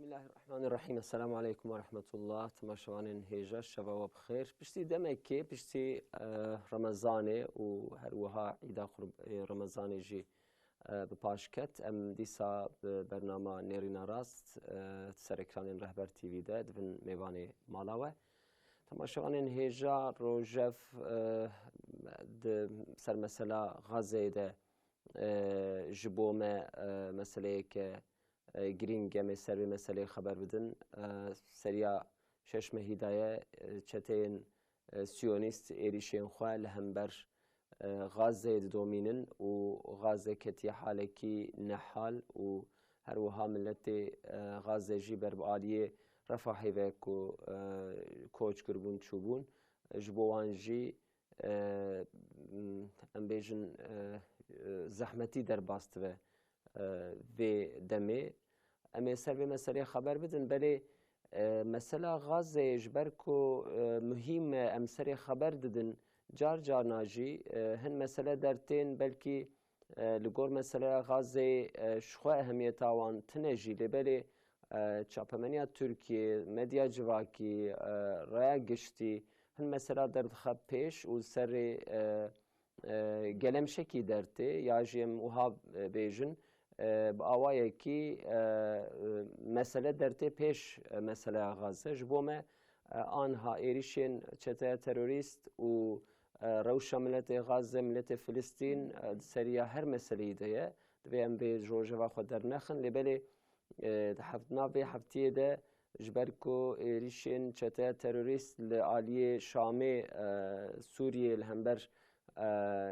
Bismillahirrahmanirrahim. Esselamu aleyküm ve rahmetullah. Temaşavanın heja şeva bxir. Pişti demek ki pişti Ramazanê û her wiha îda Ramazanê jî bi paş ket. Em dîsa bi bernama Nêrîna Rast ser ekranên Rehber TV'de divin mêvanê mala we. Temaşavanên hêja rojev di ser mesela Gazê de ji bo me meseleyeke گرینگ مسئله مسئله خبر بدن سریا شش مهیدایه چتین سیونیست ایریشین خواه لهمبر غازه دومینن و غازه کتی حاله کی نحال و هر وها ملت غازه جی بربعالیه رفاحی و کوچ کربون چوبون جبوان جی ام بیجن زحمتی در باست و دمه اما سر به مسئله خبر بدن بله مسئله غازه جبر کو مهم امسر خبر دادن جار جار ناجی هن مسئله درتین بلکی لگور مسئله غازه شخوا اهمیت آوان تنجی لبله چاپمنیا ترکیه مدیا جواکی رای گشتی هن مسئله درد خب پیش و سر گلم شکی درته یا جیم وها بیجن باوایه کی مسئله درته پیش مسئله غازه جبومه آنها ایریشین چته تروریست و روشا ملت غازه ملت فلسطین سریا هر مسئله ایده دویم به جوجه خود در نخن لبله ناوی هفتیه ده جبرکو ایریشین چته تروریست لعالیه شامه سوریه الهمبر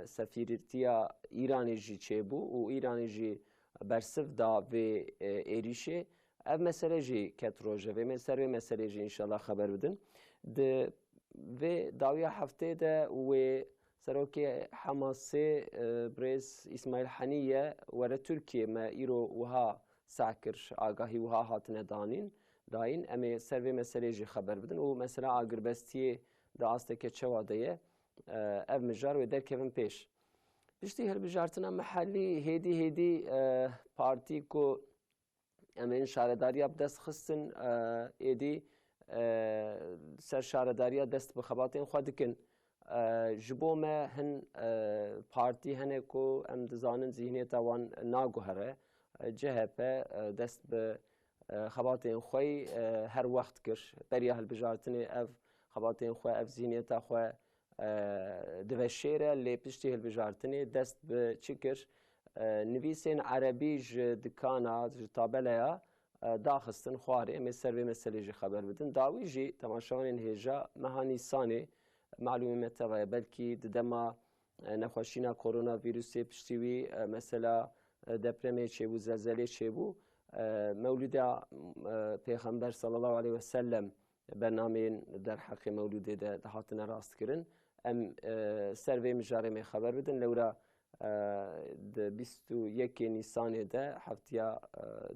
سفیرتیا ایرانی جی چه بو و ایرانی جی برسف دا و ایریشه اف مسئله جی کت روژه و مسئله جی انشالله خبر بدن و داویا هفته ده و سروکی حماسه برز اسماعیل حنیه وره ترکیه ما ایرو وها ساکر آگاهی وها هاتنه داین اما سروی مسئله جی خبر بدن و مسئله آگربستیه دا آسته که چه وادهیه ev mijar ve derkevin peş. Pişti her bijartına mahalli hedi parti ko emin şaredariya dest xistin edi ser şaredariya dest bi xebatên xwe dikin ji bo me hin parti hene ku em dizanin zihniyeta wan naguhere CHP dest bi xebatên xwe her wext kir beriya hilbijartinê ev xebatên xwe ev zihniyeta xwe دوشیره لیپشتی هلبجارتنی دست به چیکر نویسین عربی ج دکانا ج تابلیا داخستن خواره مثل و مثلی ج خبر بدن داوی جی تماشاوان هجا مهانی سانه معلومه متوای بلکی دما نخوشینا کرونا ویروسی پشتیوی مثلا دپرمی چه بو زلزله چه بو مولد پیغمبر صلی الله علیه و سلم برنامه در حق مولود ده هاتن راست کرن ام سروی مجاره می خبر بدن لورا ده 21 نیسان ده هفتیا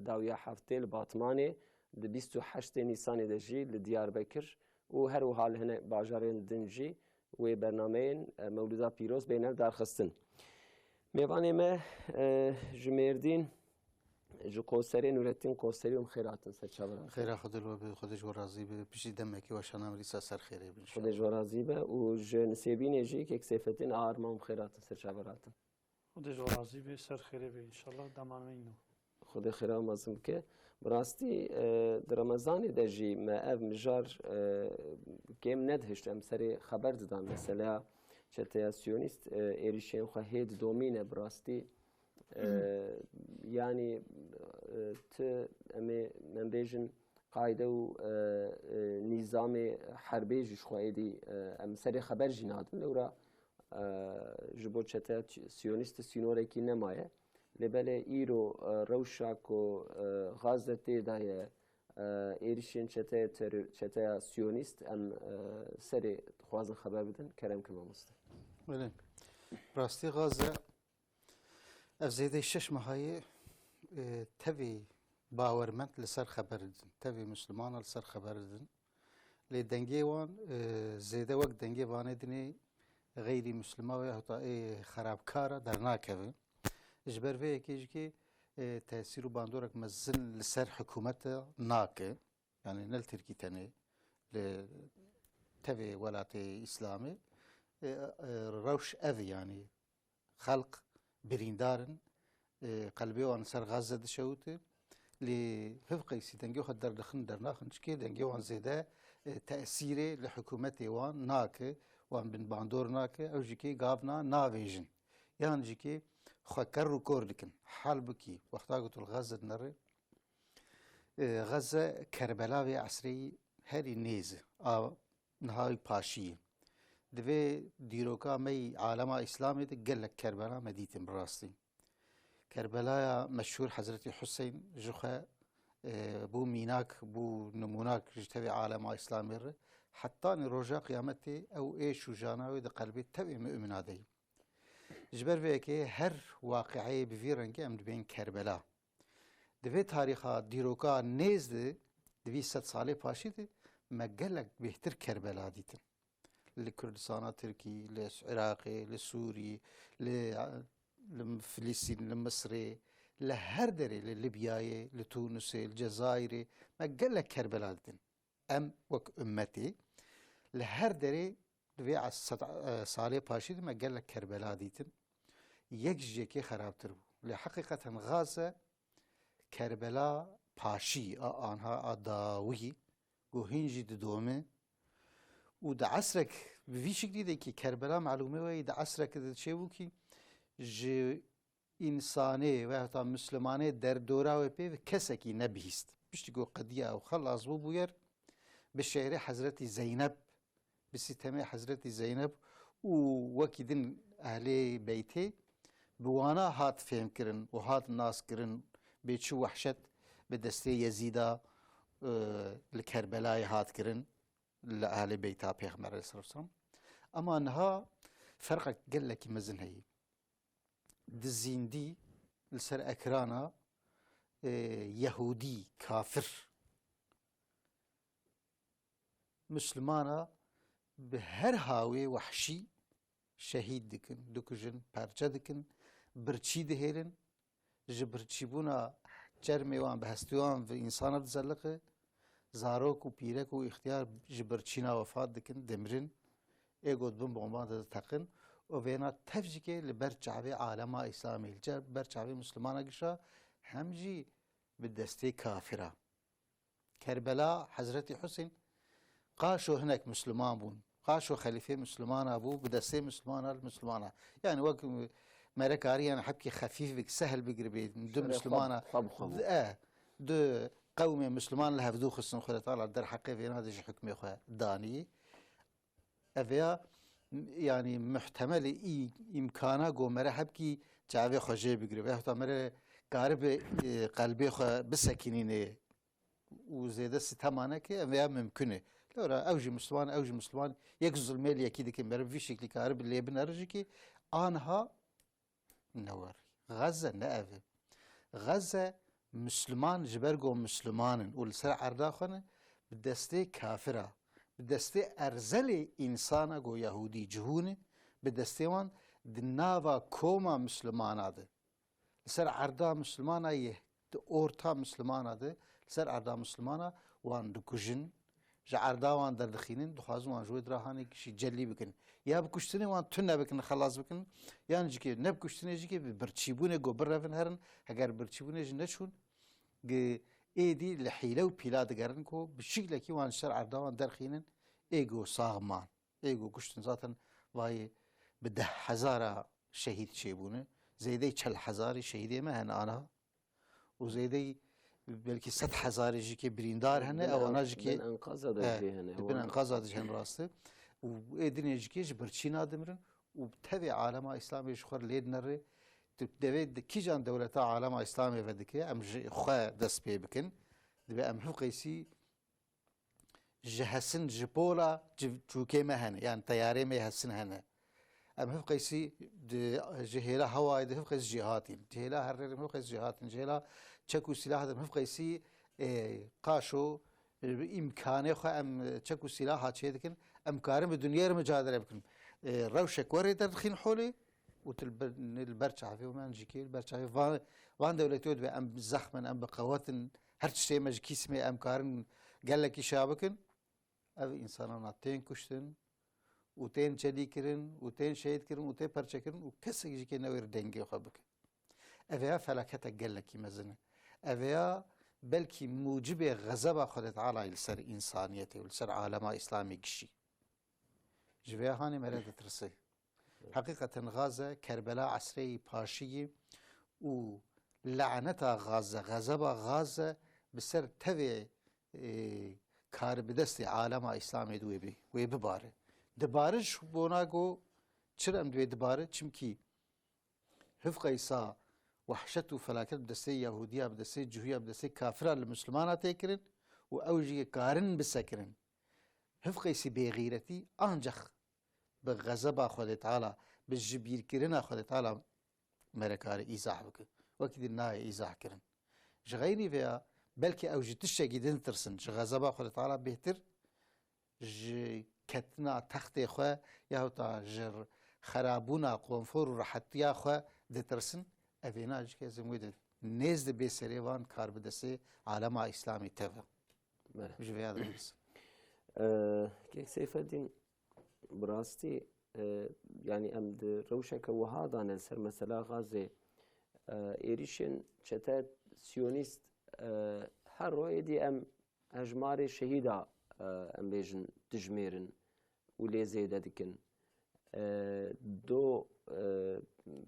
داویا هفته لباتمانه ده 28 نیسان ده جی لدیار بکر و هر و حال هنه باجارین دنجی و برنامه مولودا پیروز بینر درخستن میوانه ما جمردین جو کوسری نورتین کوسری خیراتن سر چابران خیر خودلو به خودش و راضی به پیشی دمکی و شانم ریسا سر خیره بین خودش و راضی به و جنسیبین جی که کسیفتین آرمان خیراتن سر چابراتن خودش و راضی به سر خیره به انشالله دمان اینو خود خیرام مازم که براستی در رمضان دجی ما اف مجار کم ندهشت ام سری خبر دادم مثلا چته سیونیست ایریشین خواهید دومینه براستی yani من بیجن قاعده و نظام حربی جش خواهدی ام سری خبر جنادم لورا جبور چته سیونیست سینوره کی نمایه لبله ایرو روشاک و غازته دایه ایریشین چته سیونیست ام سری خوازن خبر بدن کرم که ما مستم بله راستی غازه افزیده شش ماهی تبی باورمند لسر خبر دن تبی مسلمان لسر خبر دن لی دنگی وان زیده وقت دنگی وانه دنی غیری مسلمان و حتی خرابکاره در ناکوه جبر وی کیش کی تأثير باندورك مزن لسر حكومته ناكه يعني نل تركي تاني لتبي ولاتي إسلامي روش أذي يعني خلق بريندارن قلبي وان سر غزة دشوته لهفقي سيدنجو خدر دخن در ناخن شكي دنجو وان زيدا تأثيره لحكومتي وان ناكه وان بن باندور ناكه او جيكي قابنا نافيجن يعني جيكي خكر ركور لكن حال بكي وقتا قلت الغزة نري غزة كربلاء عصري هري نيزه نهاي باشي دوی دیروکا می عالم اسلامی ده گلک کربلا مدیتم براستي کربلا مشهور حضرت حسين جخا بو ميناك بو نموناك جتبي عالم اسلامي ره حتى نروجا قيامتي او ايش وجاناوي ده قلبي تبي مؤمن هذي جبر فيكي هر واقعي بفيرنكي ام بين كربلا دوی تاريخا ديروكا نيز ده دوی 100 ساله پاشي ده مگلك بهتر كربلا ديتن لكردستان تركي لعراقي لسوري لفلسطين لمصري لهردري لليبياي لتونسي الجزائري ما قال لك كربلاء ام وك امتي لهردري في صالح باشي ما قال لك كربلاء ديتن يكجي كي خرابتر لحقيقة غازة كربلاء باشي انها اداوي وهنجي دومه وده عصرك بفي شكل ده كي كربلاء معلومة وي ده عصرك ده شيء كي ج إنساني وهتا مسلماني در دورا وبي كسكي نبيست بيشتكو قضية أو خلاص بوير بالشعر حضرت زينب بستمع حضرت زينب ووكيدن أهل بيتي بوانا هات فهم كرن وهات ناس كرن بيتشو وحشت بدستي يزيدا الكربلاء هات كرن لأهل بيتها بيغمر عليه الصلاة والسلام أما أنها فرق قال لك مزن هي دزين دي لسر أكرانا يهودي كافر مسلمانا بهر هاوي وحشي شهيد دكن دكجن پرچه دكن برچي دهيرن جبرچي بونا جرمي وان بهستوان في إنسان تزلقه زاروك و بيرك و اختيار جبرچينا وفات دكن دمرن ايقود بن بغمان ده تقن و وينا تفجيكي لبرچعبي عالم اسلامي الجر برچعبي مسلمان قشا همجي بالدستي كافرة كربلاء حضرت حسين قاشو هناك مسلمان بون قاشو خليفة مسلمان ابو بدستي مسلمان المسلمان يعني وقت مركاري يعني حبكي خفيف بك سهل بقربي دو مسلمان دو قومي مسلمان لها بدو خصن خلي طالع در حقي في هذا شي حكمي خو داني افيا يعني محتمل امكانه جو مرحب كي جاوي خوجي بقربي حتى مره قارب قلبي خو بسكينين وزيد ستمانه كي افيا ممكنه لورا اوجي مسلمان يكزل ميل اكيد كي مره في شكل قارب اللي بنرجي كي انها نور غزه نأف غزه مسلمان جبرجو مسلمان والسر عرداخنه بدستي كافره بدستي ارزلي انسان جو يهودي جهونه بدستي وان دناوا كوما مسلمان هذا السر عردا مسلمان ايه اورتا مسلمان هذا السر عردا مسلمان وان دكوجن جعردا وان دردخينين دخازو وان جوي دراهاني شي جلي بكن يا بكشتني وان تنا بكن خلاص بكن يعني جيكي نبكشتني جيكي برتشيبونه جو برفن هرن اگر برتشيبونه جنشون ايدي لحيله وبيلاد قرنكو بالشكل كي وان شرع داوان درخينن ايجو صاغمان ايجو كشتن ذاتن واي بده حزاره شهيد شيبونه زيدي 40,000 شهيدي ما هن انا وزيدي بلكي 100,000 جيكي بريندار هنا او انا جيكي بن انقاذ هذا هنا بن انقاذ هذا جهن راسته وايدني جيكي جبرتشينا دمرن وبتبع عالم اسلامي شخر ليد نري دبي كيجان دولتا عالم اسلامي فدكي ام خا دس بي بكن دبي ام حقيسي جهسن جبولا جوكي مهن يعني طياري ما هسن هنا ام حقيسي جهيلا هواي ده حقيس جهاتين جهيلا هرر حقيس جهاتين جهيلا تشكو سلاح ده حقيسي قاشو امكانه خو ام تشكو سلاح هاتشي دكن ام كارم الدنيا مجادله بكن روشك وري درخين حولي البرچعفي وما نجيكي البرچعفي وان دولتي ود ام زخمن ام بقوتن هر شيء مج كيسمي ام كارن قال لك شابكن اف انسانان تين كشتن وتين چدي كرن وتين شهيد كرن وتين پرچه كرن وكس يجيكي نوير دنگي خبك افيا فلكتا قال لك مزنه افيا بلكي موجب غضب خود تعالى لسر انسانيته ولسر عالم اسلامي قشي جويا هاني مريض ترسي حقيقة غازة كربلاء عسري باشي ولعنتا غازة غضب غازة بسر تبع كار بدست عالم اسلامي دوي بي ويبباره دبارش بوناغو چرم دوي دباره چمكي هفق إيسا وحشت وفلاكت بدسي يهودية بدسي جهوية بدسي كافرة للمسلمانات يكرن وأوجي كارن بسكرن هفق إيسي بغيرتي أنجخ بغضب خود تعالى بالجبير كرنا خود تعالى مركار إيزاح بك وكذا الناي إيزاح كرن جغيني فيها بلكي أوجي تشجي دنترسن غضب خود تعالى بهتر كتنا تخت خو يا تا جر خرابونا قنفور راحتيا خو دترسن افينا جكي زمود نزد بسريوان كار بدسي عالم اسلامي تبع مش في هذا بس كي سيف الدين براستي يعني ام روشك وهذا نسر مثلا غازي ايريشن چتات سيونيست هر رويدي ام اجماري شهيدا ام بيجن تجميرن ولي زيدا دكن دو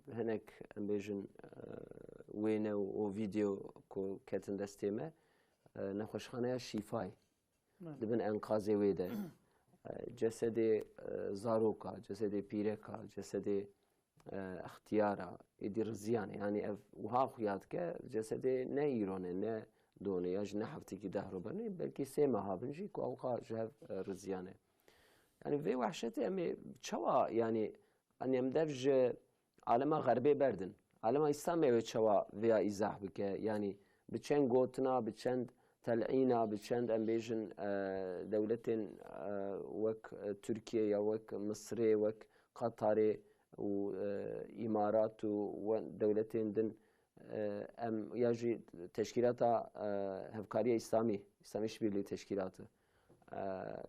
هناك ام بيجن وينه وفيديو كو كاتن دستيمه نخوشخانه شيفاي دبن انقاذ ويدا جسد زاروكا جسد بيركا جسد اختيارا يدير زيان يعني وها خياتك جسد نيرون نه دوني اج نحفتي كي دهرو بني بلكي سيما هابنجي كو اوقا جهف رزيانه يعني في وحشتي امي تشوا يعني ان يمدرج عالم غربي بردن عالم اسلامي وتشوا فيا ازاح بك يعني بتشن غوتنا بتشن تلعينا بتشن امبيجن دولتين وك تركيا وك مصري وك قطري وامارات ودولتين دن ام يجي تشكيلات هفكاريه اسلامي شبيلي تشكيلات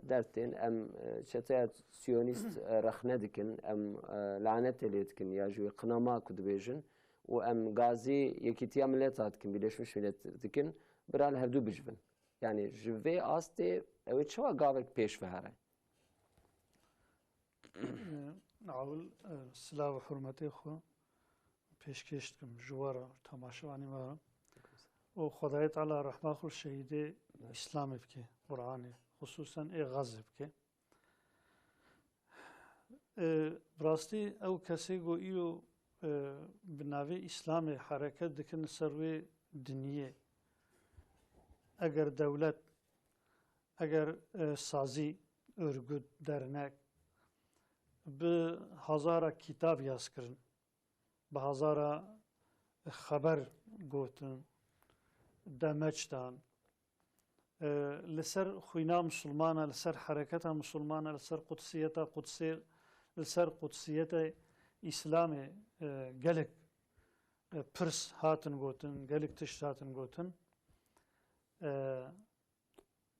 درتين ام شتات سيونيست رخنه دكن ام لعنت ليتكن يجي قناما كدبيجن وام غازي يكيتيا ملتات كن بيلشمش ملت دكن برال هردو بجبن يعني جوي استي او شو قابك بيش فهره نعول سلاو حرمتي خو پیشکش کم جوارا تماشاوانی ما و خدای تعالی رحمه خو شهید اسلام بکه قرآن خصوصا ای غزه بکه براستی او کسی گو ایو بناوی اسلام حرکت دکن سروی دنیه اگر دولت اگر سازی örgüt dernek به هزار کتاب یاز کرن به هزار خبر گوتن دمجدان لسر خوینا مسلمانه لسر حرکت مسلمانه لسر قدسیت اسلام گلک پرس هاتن گوتن گلک تشت هاتن گوتن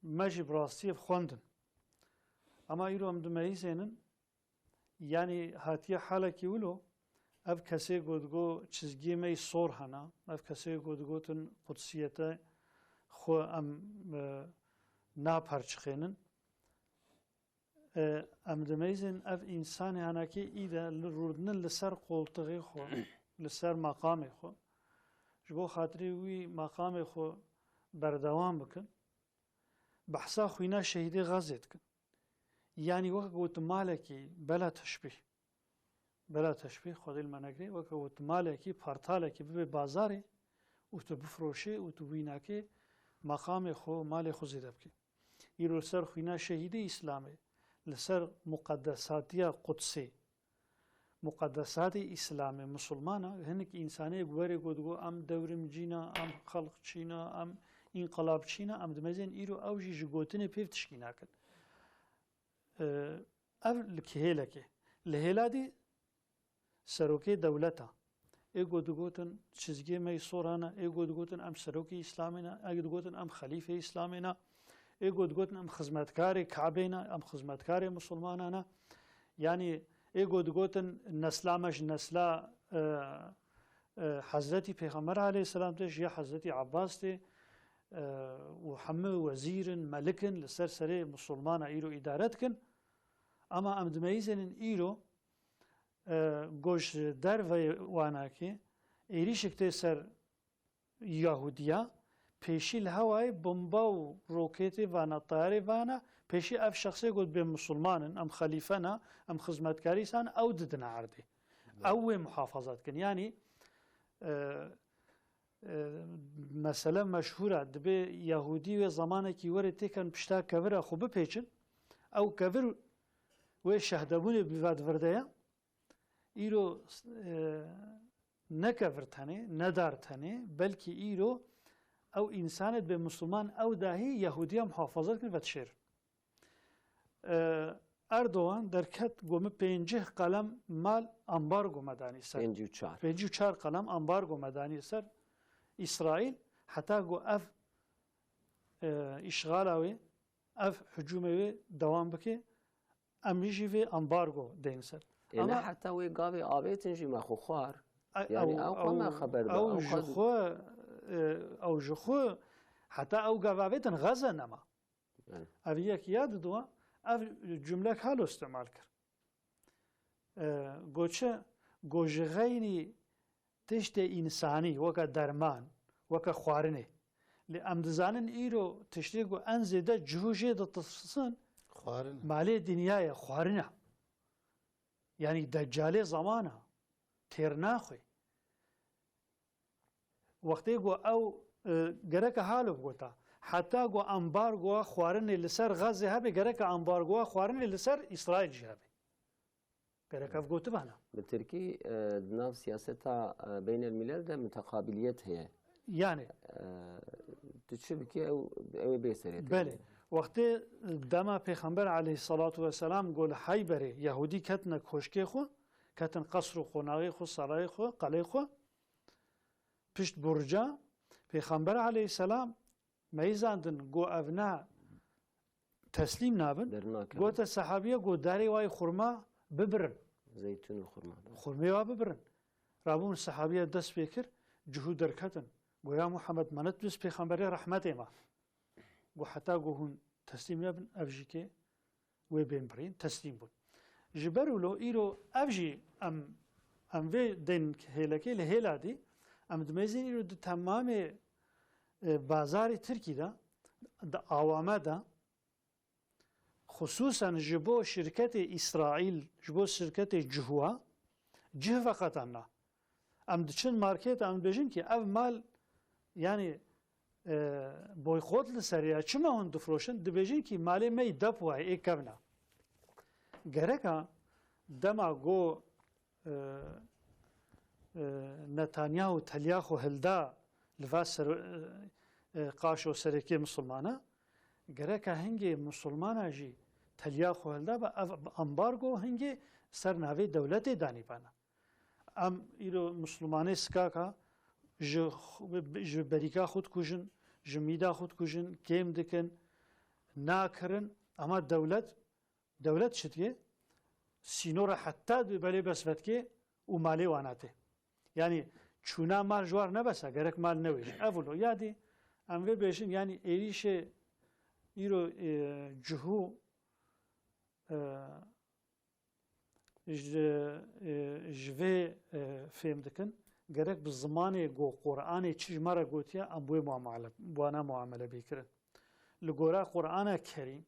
مجی براستی خوندن اما ایرو هم دمهیزینن yani hatiye halaki ولو ev kese godgo çizgi mey sor hana ev kese godgotun kutsiyete xo em naparçxenin em demeyzin ev insan hanaki ida lrudnin lisar qoltığı xo lisar maqamı xo jbo xatri wi maqamı xo berdavam bikin bahsa xuyna şehidi gazet kin يعني وقت مالكي بلا تشبيه خذ المناقري وقت مالكي بارتالكي ببازاري وتبفروشي وتويناكي مقام خو مال خو زيدبكي يرو سر خوينا شهيدي اسلامي لسر مقدساتيا قدسي مقدساتي اسلامي مسلمانا هنك انساني غوري غودغو ام دورم جينا ام خلق چينا ام انقلاب چينا ام دمزين يرو اوجي جوتني بيفتشكيناكن ev lehêleke. Lehêla dî سەرۆکەی دەولەتە ئێگۆ دەگوتن چزگێ مەی سۆرانە ئێگۆ دەگوتن ئەم سەرۆکی ئیسلامێنە ئەگە دەگوتن ئەم خەلیفەی ئیسلامێنە ئێگۆ دەگوتن ئەم خزمەتکاری کعبێنە ئەم خزمەتکاری مسلمانانە یعنی ئێگۆ دەگوتن نەسلامەش نەسلا حەزرەتی پێغەمبەر عەلەیهی سەلام تێش یا حەزرەتی عەباس تێ و هەموو وەزیرن مەلکن لەسەر سەرێ مسلمانە ئیرۆ ئیدارەتکن ئەما ئەم دمەیزێنن ئیرۆ گۆش دەرڤە واناکێ ئێریشێک تێ سەر یاهودیە پێشی لە هەوای بمبە و ڕۆکێتێ وانە تایارێ وانە پێشی ئەف شخصێ گوت بێ مسلمانن ئەم خەلیفەنە ئەم خزمەتکاریسان ئەو ددنە عەردێ ئەو وێ محافەزەتکن ینی مەسەلە مەشهورە دەبێ یاهودی وێ زەمانێکی وەرە تێکەن پشتا کەڤرە خۆ بپێچن ئەو کەڤر وێ شەهدەبوونێ بڤادڤردەیە ئیرۆ نەکەڤرتەنێ نەدارتەنێ بەلکی ئیرۆ ئەو ئینسانت بێ مسلمان ئەو داهی یەهودیە محافەزەت کرد بەتشێر ئەردۆوان دەرکەت گۆمە 5 قەلەم مال ئەمبارگۆ مەدانی سەر 54 قەلەم ئەمبارگۆ مەدانی سەر ئیسرائیل حتا گۆ ئەف ئیشغالاوێ ئەف حجومەوێ دەوام بکێ ئەمیژی وێ ئەمبارگۆ دێن سەر ئەمە حتا وێ گاوێ ئاوێتنژی مەخۆ خوار ئەو ژخۆ حتا ئەو گاڤاوێتن غەزە نەما ئەڤ یەک یاد دووە ئەف جملەک هەلۆ استعمال کرد گۆچە گۆژغەینی تشتێ ئینسانی وەکە دەرمان وەکە خواردنێ لێ ئەم دەزانن ئیرۆ تشتێک و ئەن زێدە جهوژێ دەتەسن مالێ دنیایە خواردنە ینی دەجالێ زەمانە تێر ناخوێ وەختێ گۆ ئەو گەرەکە هالۆ بگۆتە حتا گۆ ئەمبارگۆوە خواردنێ لەسەر غەزێ هەبێ گەرەکە ئەمبارگۆوە خواردنێ لەسەر ئیسرائیلجی هەبێ گەرەکە بگۆتبانە بترکی ناو سیاسەتا بین الملل ده متقابلیت هەیە یانێ تو چ بکێ ئەوێ بێسەرێت بەێ وەختێ دەما پێخەمبەر عەلەیهی سەڵات وەسەلام گۆ لە حەیبەرێ یەهودی کەتنە کۆشکێ خۆ کەتن قەسر و خۆناغی خۆ سەرای خۆ قەلەی خۆ پشت بورجا پێخەمبەر عەلەیهی سەلام مەیزاندن گۆ ئەڤنا تەسلیم نابن گۆتە سەحابیە گۆ دارێ وای خورما ببرن زەیتون و خورما خورمێوا ببرن ڕابوون سەحابیە دەست پێ کرد جهو دەرکەتن گۆ یا موحەممەد منەت دوست پێخەمبەرێ ڕەحمەتێمە گۆ حتا گۆ هون تەسلیم نەبن ئەڤژیکێ وێ بێن بڕین تەسلیم بوون ji ber û lo îro ev jî em vê tên hêlekê li Hêladî em dimezin îro di temamê bazarê Tirkî de di awame de xusûsan ji bo şirketê İsraîl ji bo şirketê cihûa cih veqetan na em diçin markêt em dibêjin ki ev mal yanî boykot li ser ya çima hûn difroşin dibêjin ki malê me yî dep waye ê kevna gereka dema go Netanyahu telyaxu hilda li va qaşo serekê musulmana gereka hingê musulmana jî telyaxu hilda be ev embargo hingê ser navê dewletê danîbana em îro musulmanê skaka ji berîka xwe dikujin ji mîda xwe dikujin kêm dikin nakirin ama dewlet şitiye sînora heta belê besvedkê û malê wanatê yani çûna mal ji war nebese gerek mal newêjin ev lo yadî em vê bêjin yani êrişê îro cihû ji vê fêm dikin gerek bi zimanê got Qur'anê çi ji me re gotiye em wê wana muamele bêkirin li gora Qur'ana Kerîm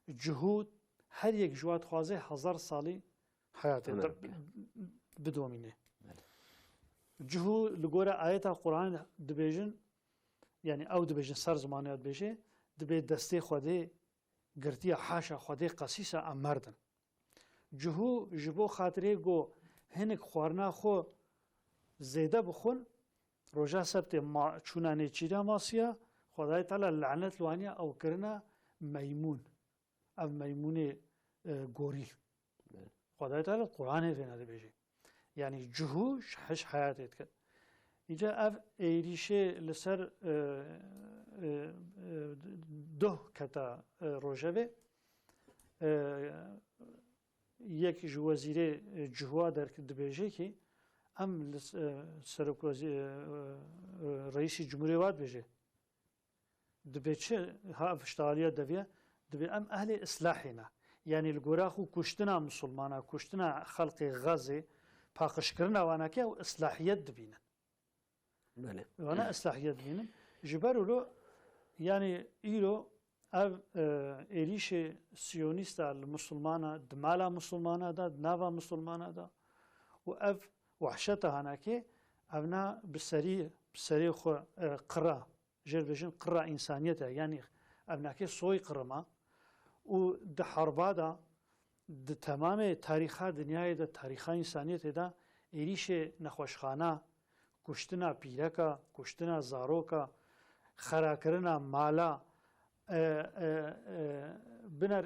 cihû her yek ji wat dixwaze 1000 salî hayatê bidomîne cihû li gora ayeta Qur'anê dibêjin yani ew dibêjin ser zimanê dibêje dibe destê Xwedê girtiya haşa Xwedê qesîsa em merdin cihû ji bo xatirê got hinek xwarina xwe zêde bixwin roja sebtê çûna nêçîra masiya Xwedayê Teala lanet li waniye ew kirina meymûn ev meymûnê gorî Xwedayê Teala Qur'anê vê nedibêje yani cuhu hiç hayat etken. İnce ev eğrişe leser doh kata rojeve yek ji wezîrê cuhwa dibêje ki em reîsî cumhuriyê wat bêje dibe çi ha fiştaliya deviye dibe em ehlê islahê ne yani li gora xwe kuştina musulmana kuştina xelkê Gazê paqişkirina waneke ew islahiyet dibînin بله wana islahiyet dibînin ji ber û yani îro ev êrişê siyonîsta li musulmana di mala musulmana da di nava musulmana da û ev wehşeta henekê ev na bi serî xwe qira jê dibêjin qira însaniyet e yani ev nake soy qirima û di herba da di temamê tarîxa dinyayê de tarîxa însaniyetê de êrişê nexweşxana kuştina pîreka kuştina zaroka xerakirina mala بنر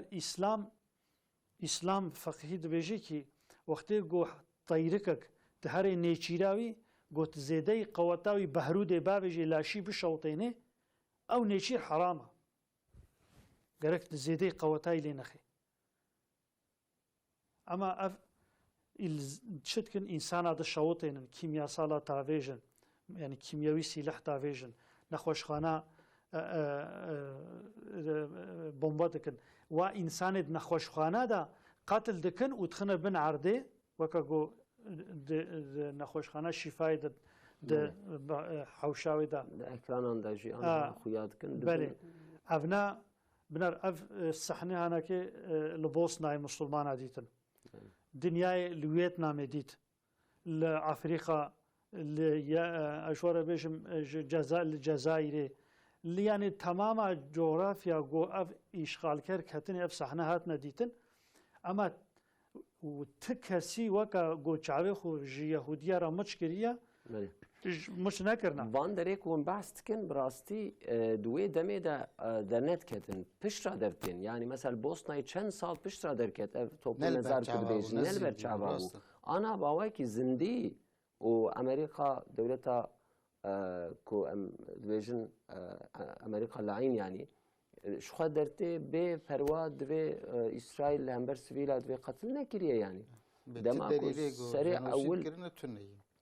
İslam فقهی dibêje ki wextê got tayrikek di herê nêçîrawî got zêdeyî qeweta wî behrûdê bavêjê laşî bişewtêne ew nêçîr heram e gerek di zêdeyî qewetayî lê nexê ama ev çi dikin însana di şewtênin kîmyasala tavêjin yani kîmyewî sîleh tavêjin nexweşxana bomba dikin wa insanê nexweşxana da qatil dikin û dixine bin erdê weka got nexweşxana şîfayê di hewşawê da ekrandan da jî an xuya dikin belê ev na binar ev sehnê henekê li Bosnayê musulmana dîtin dinyayê li Wîetnamê dît li Afrika li eş were bêjim li Cezayirê yani tamama coğrafya go ev işgalker ketin ev sahne hatine dîtin ama ti kesî weka go çavê xwe ji Yehudiya re miç kiriye miç nekirine van derê ku hûn behs dikin bi rastî di wê demê de dernet ketin piştra derkên yani mesela Bosnayê çend sal piştra derket ev toplu mezar dibêjin ne li ber çava bû ana bawekî zindî û Amerîka dewleta ku em dibêjin Amerîka laîn yani ji xwe dertê bê perwa divê İsraîl li hember sivîla divê qetil nekiriye yani dema ku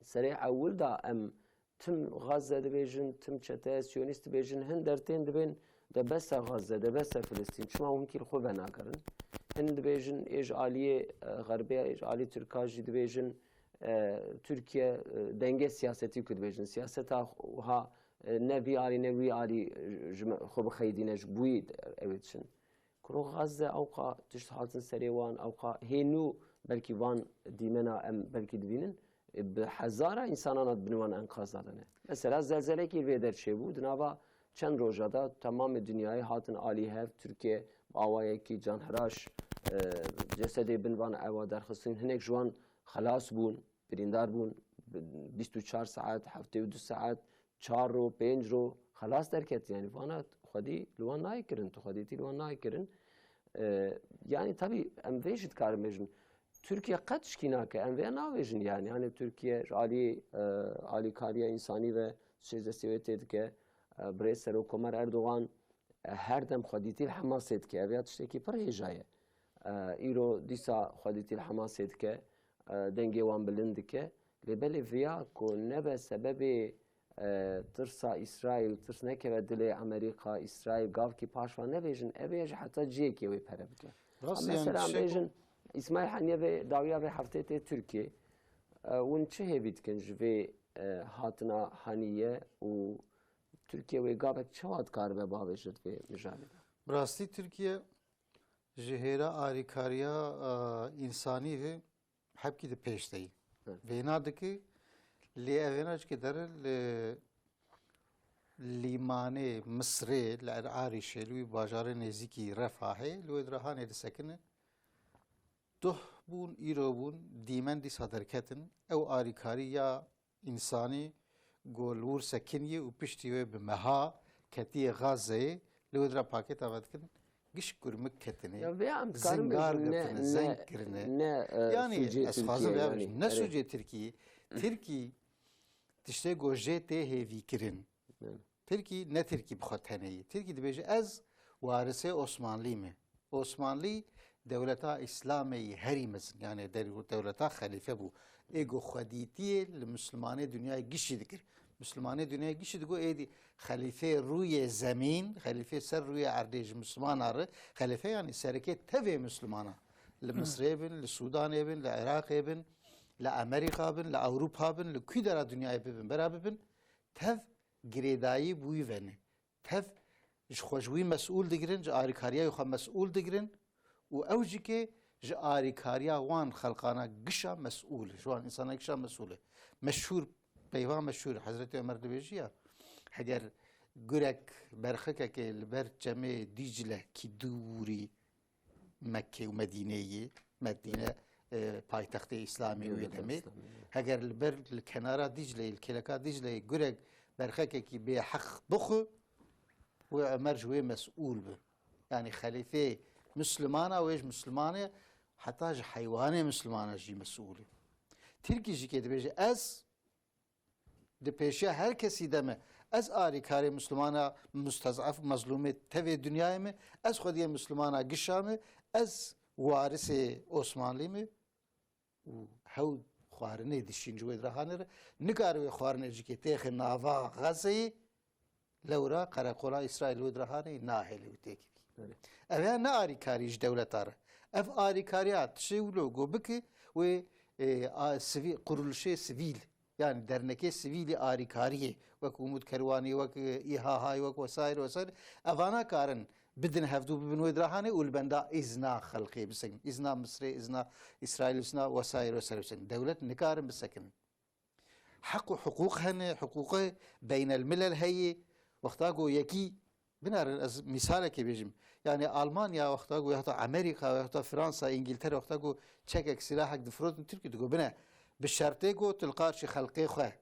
serê ewil da em tim Gaze dibêjin tim çeteye Siyonîst dibêjin hin dertên dibên de besa Gaze de besa Filistîn çima hûn kîl xwe venakirin hin dibêjin êj aliyê Xerbiya êj alî Tirka jî dibêjin Türkiye denge siyaseti ku dibêjin siyaseta ha ne vî alî ne wî alî xwe bixeydîne ji bûyî ew çin kuru Gaze ewqa tişt hatin serê wan ewqa hênû belkî van dîmena em belkî dibînin bi hezara insanan binvan enkaz dane mesela zelzelekî vê derçê bû di nava çend roja da tamamê dünyayê hatin alî hev Türkiye awayekî canhiraş cesedê binvan ewa derxistin hinek ji wan xelas bûn birîndar bûn 24 saat 72 saat 4 ro 5 ro xelas derket yani vana xwedî li wan naykirin tu xwedîtî li wan naykirin yani tabii em vê jî dikarin bêjin Türkiye qet şikî nake em vê navêjin yani hani Türkiye ji alîkariya însanî ve şêzdestêwêtê dike birê Serokkomer Erdogan her dem xwedîtî li Hemasê dike ev ya tiştekî pir hêja ye îro dîsa xwedîtî li Hemasê dike dengê wan bilind dike lêbelê vêya ku nebe sebebê tirsa İsraîl tirs nekeve dilê Amerîka İsraîl gavkî paş van nebêjin ev ê ji heta ciyekê wê pere bike mesela em bêjin İsmail Haniye ve dawiya ve heftê tê Türkiye hûn çi hêvî dikin ji vê hatina Haniye û Türkiye wê gavek çawa dikaribe bavêjit vê mijarê de bi rastî Tirkiye ji hêra alîkariya însanî ve hepkî di pêşteyî vêna dike lê ev vêna çikê dere li lîmanê Misrê li Erarîşê li wî bajarê nêzîkî Refahê li wê dirahanê disekinin doh bûn îro bûn dîmen dîsa derketin ew alîkariya însanî got li wir sekiniye û piştî wê bi meha ketiye Gazeyê li wê dira pakêta ve dikin giş kurmak ketini. Ya ve am Zingar karım gıtını, ne zenk kirine. ne Yani Suriye, az fazla Türkiye veya yani. ne Evet. Suriye Türkiye? Türkiye işte goje te hevi kirin. Evet. Türkiye ne Türkiye bxateneyi. Türkiye de beje az varisi Osmanlı mı? Osmanlı devleta İslami'yi herimizin yani devleta halife bu. Ego xaditiye Müslümane dünyaya gişi dikir. Müslümane dünyaya gişi dikir. Edi halife ruye zemin, halife ser ruye ardej Müslümanları. Halife yani sereket teve Müslümana. لمصر بن لسودان بن لعراق بن لأمريكا بن لأوروبا بن لكل dünyaya بن برابر بن تف گریدایی بوی ونه تف خوشوی مسئول دگرن جاری کاریا یخوا مسئول دگرن و اوجی که جاری کاریا وان خلقانا گشا مسئول جوان انسانا گشا مسئوله مشهور پیوان مشهور حضرت عمر دبیجیا اگر گرک برخک که لبر جمع دیجله کی دوری مکه و مدینه پایتخت اسلامی و دمی اگر لبر کنارا دیجله الکلکا دیجله گرک برخک کی به حق بخو و عمر جوی مسئول به یعنی خلیفه مسلمانه و ایش مسلمانه حتی حیوان مسلمانه جی مسئوله ترکی جی که دبیجه از دپیشه هر کسی دمه از آری کاری مسلمانه مستضعف مظلومه توی دنیای می از خودی مسلمانه گشامه از وارث عثمانلی می و هاو خوارنه دشین جوید رهانه را نکاروی خوارنه جی که تیخ ناوا غزه لورا قرقولا اسرائیل ود رهانه ناهلی و تیکی اوه نه آری کاریش دولت آره اف آری کاریات شیولو گو بکی و قرولشه سویل yani derneke sivili arikariye ve umut kervani ve İHA ve vesaire evana karın بدن هفدو ببنوي درهاني والبندا إزنا خلقي بسكن إزنا مصري إزنا إسرائيل إزنا وسائر بسكن دولة نكارن بسكن حقوق هن حقوقه بين الملل هي وقتاقو يكي بنار مثالك بيجم يعني ألمانيا وقتاقو يحطا أمريكا ويحطا فرنسا إنجلترا وقتاقو تشكك سلاحك دفروت تركي تقول بنا بالشرطيقو تلقارشي خلقي خواه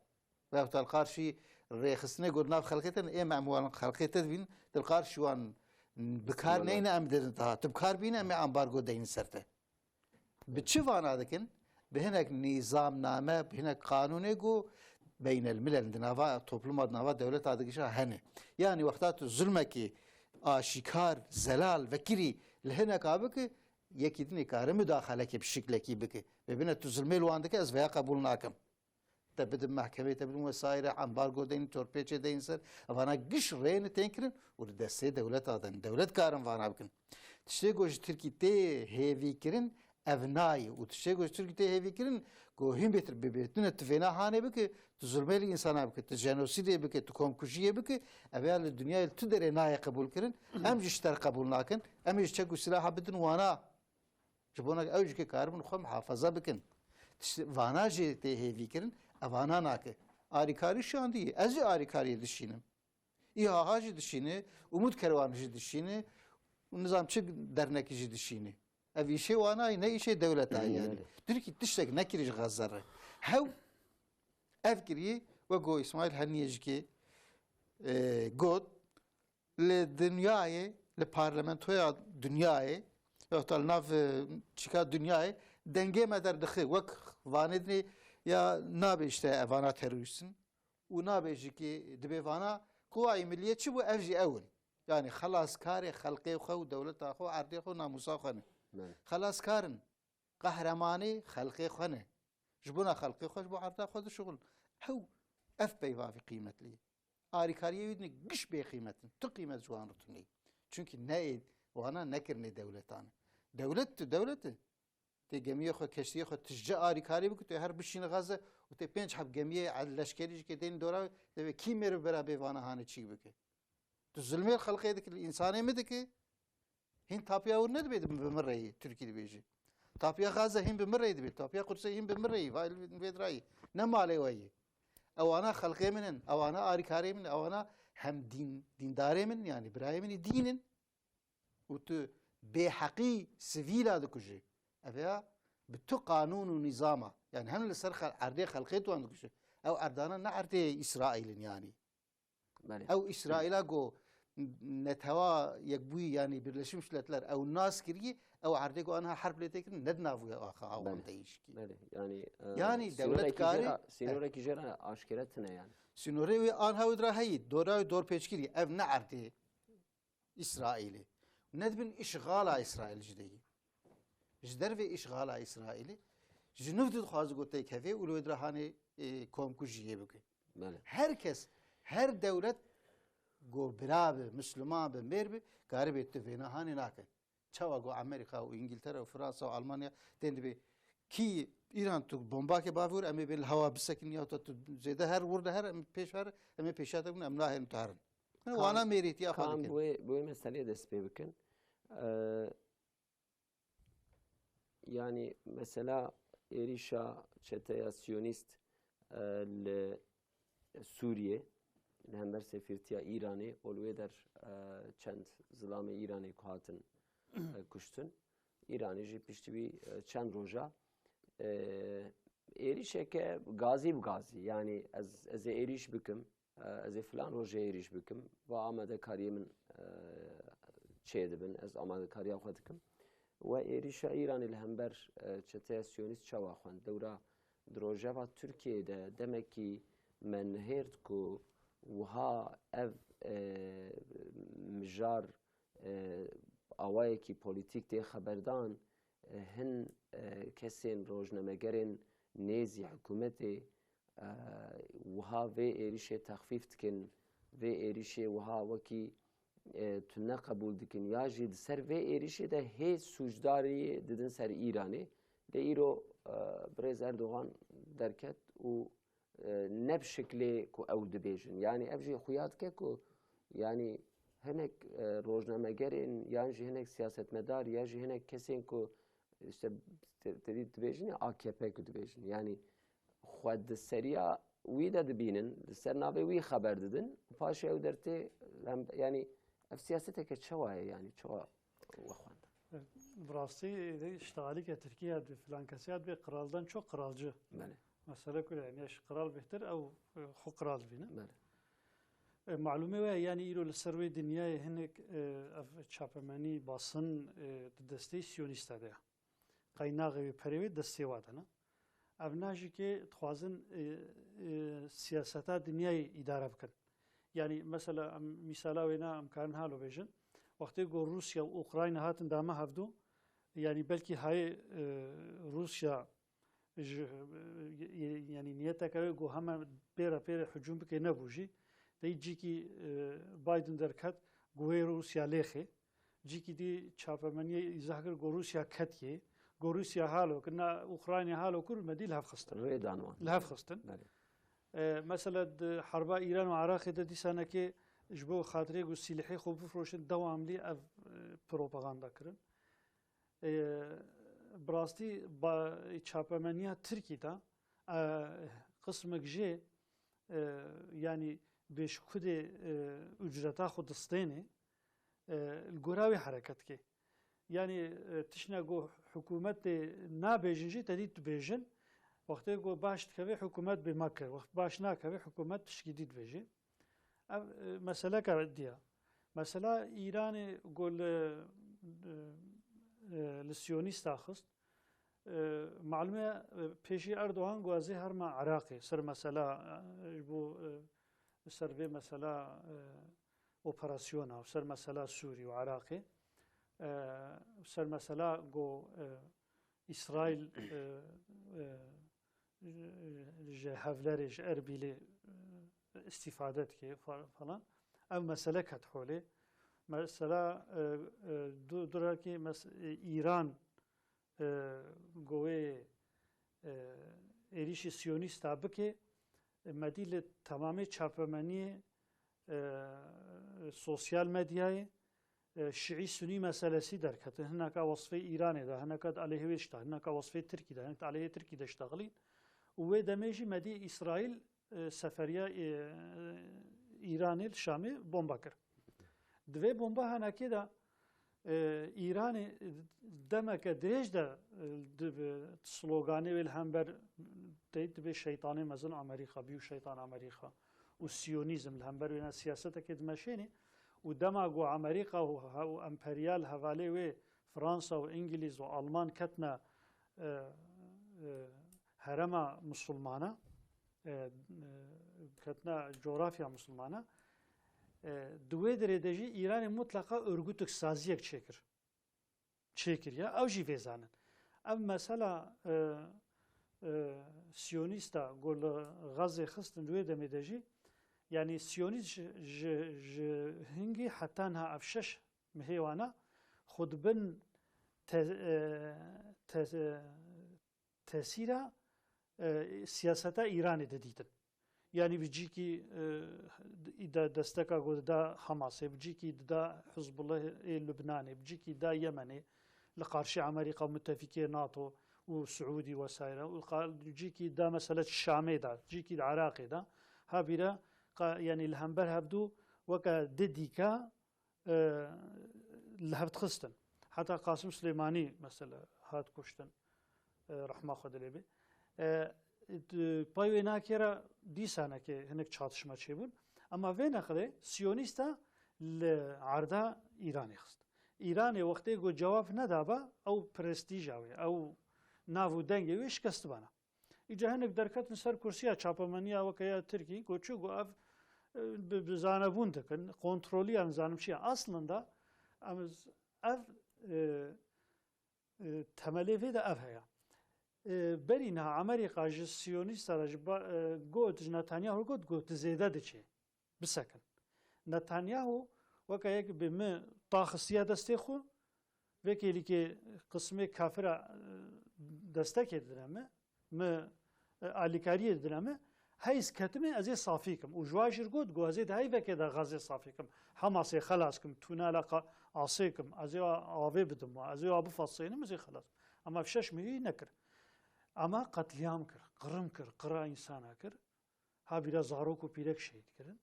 ويحطا تلقارشي ريخسني قلنا في خلقيتن إيه معمولا خلقيتن بين تلقارشي وان بکار نه ام دادن تا بکار بینه می امبارگو دین سرته به چه وانا دکن به هنک نظام نامه به هنک قانونه گو بین الملل نوا toplum nava devlet adıgışa hene yani vaktat zulme ki aşikar zelal vekiri lehene kabı ki yekidini karı müdahale ki bir şekilde ki biki ve bine tuzulmel wandaki az veya kabul nakım تبدأ محكمة تبدأ وسائر امبارغو دين توربيتش دين سر وانا قش رين تنكرن وردسه دولت آدن دولت كارن وانا بكن تشتي گوش تركي تي هيفي كرن افناي وتشتي گوش تركي تي هيفي كرن گو هم بيتر ببيتن تفينا هانه بك تظلمي انسان بك تجنوسيد بك تكون كشيه بك اوال الدنيا تدري ناي قبول كرن ام جشتر قبول ناكن ام يشتكو سلاح بدن وانا جبونا اوج كي كاربن خو محافظه بكن وانا جي تي هيفي كرن avana nakı. Arikari şu an değil. Ezi arikariye düşünüm. İHA'cı düşünü, umut kervanıcı düşünü, nizamçı dernekçi düşünü. Ev işe vanay ne işe devlet ay yani. Diyor ki diştek ne kiriş gazarı. Hav ev kiriyi ve go İsmail Haniyeci ki god le dünyayı le parlamentoya dünyayı yoksa nav çıka dünyayı denge meder dıkı vak vanedni ya nabe işte evana teröristin و nabe ki dibe vana kuvay milliyetçi bu evci evun yani خلاص kare halqi xo devlet xo ardi xo namusa xone خلاص karın kahramanı halqi xone jbuna halqi xoş bu arda xo şugul hav ef beyva fi kıymetli arikariye yudni giş be kıymetin tu kıymet juan rutuni çünkü ne vana nekirne devletan devlet تی گمیه خود کشتی خود تجار آریکاری بکن تو هر بشین غزه و تی پنج حب گمیه لشکری که دین دورا تو کی میره برا بیوانه هانه چی بکن تو ظلمی خلقی دک انسانی میده که هین تاپیا ور ند بید بمرایی ترکی بیجی تاپیا غزه هین بمرایی بید تاپیا قدس هین بمرایی وایل بید رای نماله وایی اوانا خلقی منن اوانا آریکاری من اوانا هم دینداری من yani برای من دینن و تو به حقی سویلا دکوجی أبيها بتو قانون ونظامه يعني هم اللي صار عردي خلقيته عندك أو أردانا نعردي إسرائيل يعني أو إسرائيل جو نتوا يكبوي يعني برلشمش لتلر أو الناس كريه أو عردكو أنها حرب لتكن ندنا في آخر أو بله. عم تعيش بله يعني يعني دولة كاري سينورة كجرا عشكرتنا يعني سنوري آنها ودرا هي دور بيشكري أف نعرتي إسرائيلي ندبن إشغال إسرائيل جدي جدر في إشغال إسرائيلي جنوب خواز قلت كفي ولو درا هاني كوم كوجيه بكي بله herkes her devlet go beraber Müslüman ve merbi garip etti fena hani nake. Çava go Amerika ve İngiltere ve Fransa ve Almanya dendi bir ki İran tu bomba ke bavur emi bil hava bisakin ya tu zede her burada her peş var emi peşata bunu emlah hem tarın. Ve ana meriti ya كان falan. بو مسألة دست پێ بکەن يعني مثلا عێریشا چەتەیە سیۆنیست لە سووریێ لە هەمبەر سێفیرتیا ئیرانê ئۆلوێ دەر چەند زڵامی ئیرانê کو هاتن کوشتن ئیرانیژی پشتیوی چەند ڕۆژە عێریشێکە گازی بگازی yani ez ê êriş bikim ez ê filan rojê êriş bikim ve amadekariyê min çê dibin ez amadekariya xwe dikim we êrişa îranê li hember çeteya siyonîst çawa xwend dewra di rojeva Tirkiyeyê de demekî me nihêrt ku wiha ev mijar awayekî polîtîk tê xeberdan hin kesên rojnamegerên nêzî hikûmetê wiha vê êrişê texfîf dikin vê êrişê wiha wekî tu neqebûl dikin ya jî di ser vê êrişê de hê sûcdariyê didin ser îranê lê îro birêz Erdogan derket û ne bi şeklê ku ew dibêjin yani ev jî xuya dike ku yani hinek rojnamegerên yan jî hinek siyasetmedar ya jî hinek kesên ku işte tedî dibêjin ya AKP ku dibêjin yani xwe di seriya wî de dibînin di ser navê wî xeber didin paşê ew dertê yani ev siyaseteke çawa ye yani çawa we xwend براستی اشتغالی که ترکیه به فلان کسیات به قرالدان çok قرالcı. bele Mesela kule yani eş قرال بهتر او خو قرال بینه. bele معلومه و یعنی ایرو لسروی دنیای هنک چاپمانی باسن دسته سیونیسته ده. قیناغی پریوی دسته وادنه. ابناجی که توازن سیاستا دنیای اداره بکن. Yani mesela misala wena imkan halo bejin وقتی گو روسیا و اوکراین هاتن دامه هفدو yani belki hay Rusya yani niyete kave go hemen pera hücum bike ne buji deyci ki Biden derkat go Rusya lehe ciki di çapamaniye izahkır go Rusya katiye go Rusya halo kına Ukrayna halo kur medil hafxastan rê danwan hafxastan bele مثلا حرب ایران و عراق ده دیسانه که جبو خاطره گو سلاحی خوب بفروشن دواملی اف پروپاگاندا کرن براستی با چاپمنیا ترکی دا قسم جه yani beşkud ücreta xudistene الگوراوی حرکت که yani تشنا گو حکومت نابیجنجی تدید بیجن وقتی گو باش تکوی حکومت به مکه وقت باش نکوی حکومت تشکیدید بیجی مسئله که دیا مثلا ایران گل لسیونیست آخست معلومه پیشی اردوغان گوازی هر ما عراقی سر مثلا بو سر به مثلا اپراسیون و سر مثلا سوری و عراقی سر مثلا گو اسرائیل هفلرش اربیلی استفادت که falan ev mesele ket holê mesela durakî İran govê êrişî siyonîsta bike medî li tamamê çapemeniyê sosyal medyayê şiî sunî meselesî derketin hineka wasfê İranê de hineka aleyhê wê da hineka wasfê Tirkî de hineka aleyhê Tirkî de şteğilîn û wê demê jî medî İsraîl seferiya İranê li Şamê bomba kir. Di vê bomba henekê de İranê demeke dirêj de sloganê wê li hember dibe şeytanê mezin Amerîka bî û şeytan Amerîka û siyonîzm li hember wêne siyasetekê dimeşênê و دما گو امریکا و امپریال حوالی و فرانسا و انگلیس و آلمان کتنا هرما مسلمانه کتنا جغرافیا مسلمانه دوی درجه ایران مطلقا örgütük saziyek çekir ya av jî vêzanin ev mesela Siyonîsta gol Gazê xistin wê demê de jî yani Siyonîst ji hingî heta niha ev şeş mihêwana xwe dibin tesîra siyaseta Îranê de dîtin. Yani bicikî desteka got da Hamasê, bicikî da Hizbullahê Lübnanê, bicikî da Yemenê li qarşî Amerîka müttefikê NATO û Suûdî wesaîre û bicikî da mesela Şamê da, bicikî di Iraqê da habîre yani li hember hevdû weka di dîka li hev dixistin. Heta Qasım Süleymanî mesela hat kuştin rahma xwe dilê bê. Pay wê nakêra dîsanekê hinek çatışma çêbûn ama vê nexirê Siyonîsta li erda Îranê xist. Îranê wextê got cewab nedaba ew prestîja wê ew nav û dengê wê şikestibana. Îca hinek derketin ser kursiya çapemeniya weke ya Tirkî got çû got ev bi zanebûn dikin kontrolîya nizanim çi ye aslında ev temelê vê de ev heye. Berî niha Amerîka ji Siyonîstan ji got ji Netanyahu got zêde diçe bisekin. Netanyahu weke yek bi min taxistiya destê xwe vekêlîkê qismê kafira destekê didine me alîkariyê didine me heyz ketime ez ê safî kim û ji wan jî got ez ê di heyvekê de Gazê safî kim Hamasê xelas kim tûnela asê kim ez ê avê bidim ez ê wa bifasînim ez ê xelas ama şeş mihî nekir. Ama katliam kir, qirım kir, qira insana kir. Ha biraz zarok û pîrek şehîd kirin.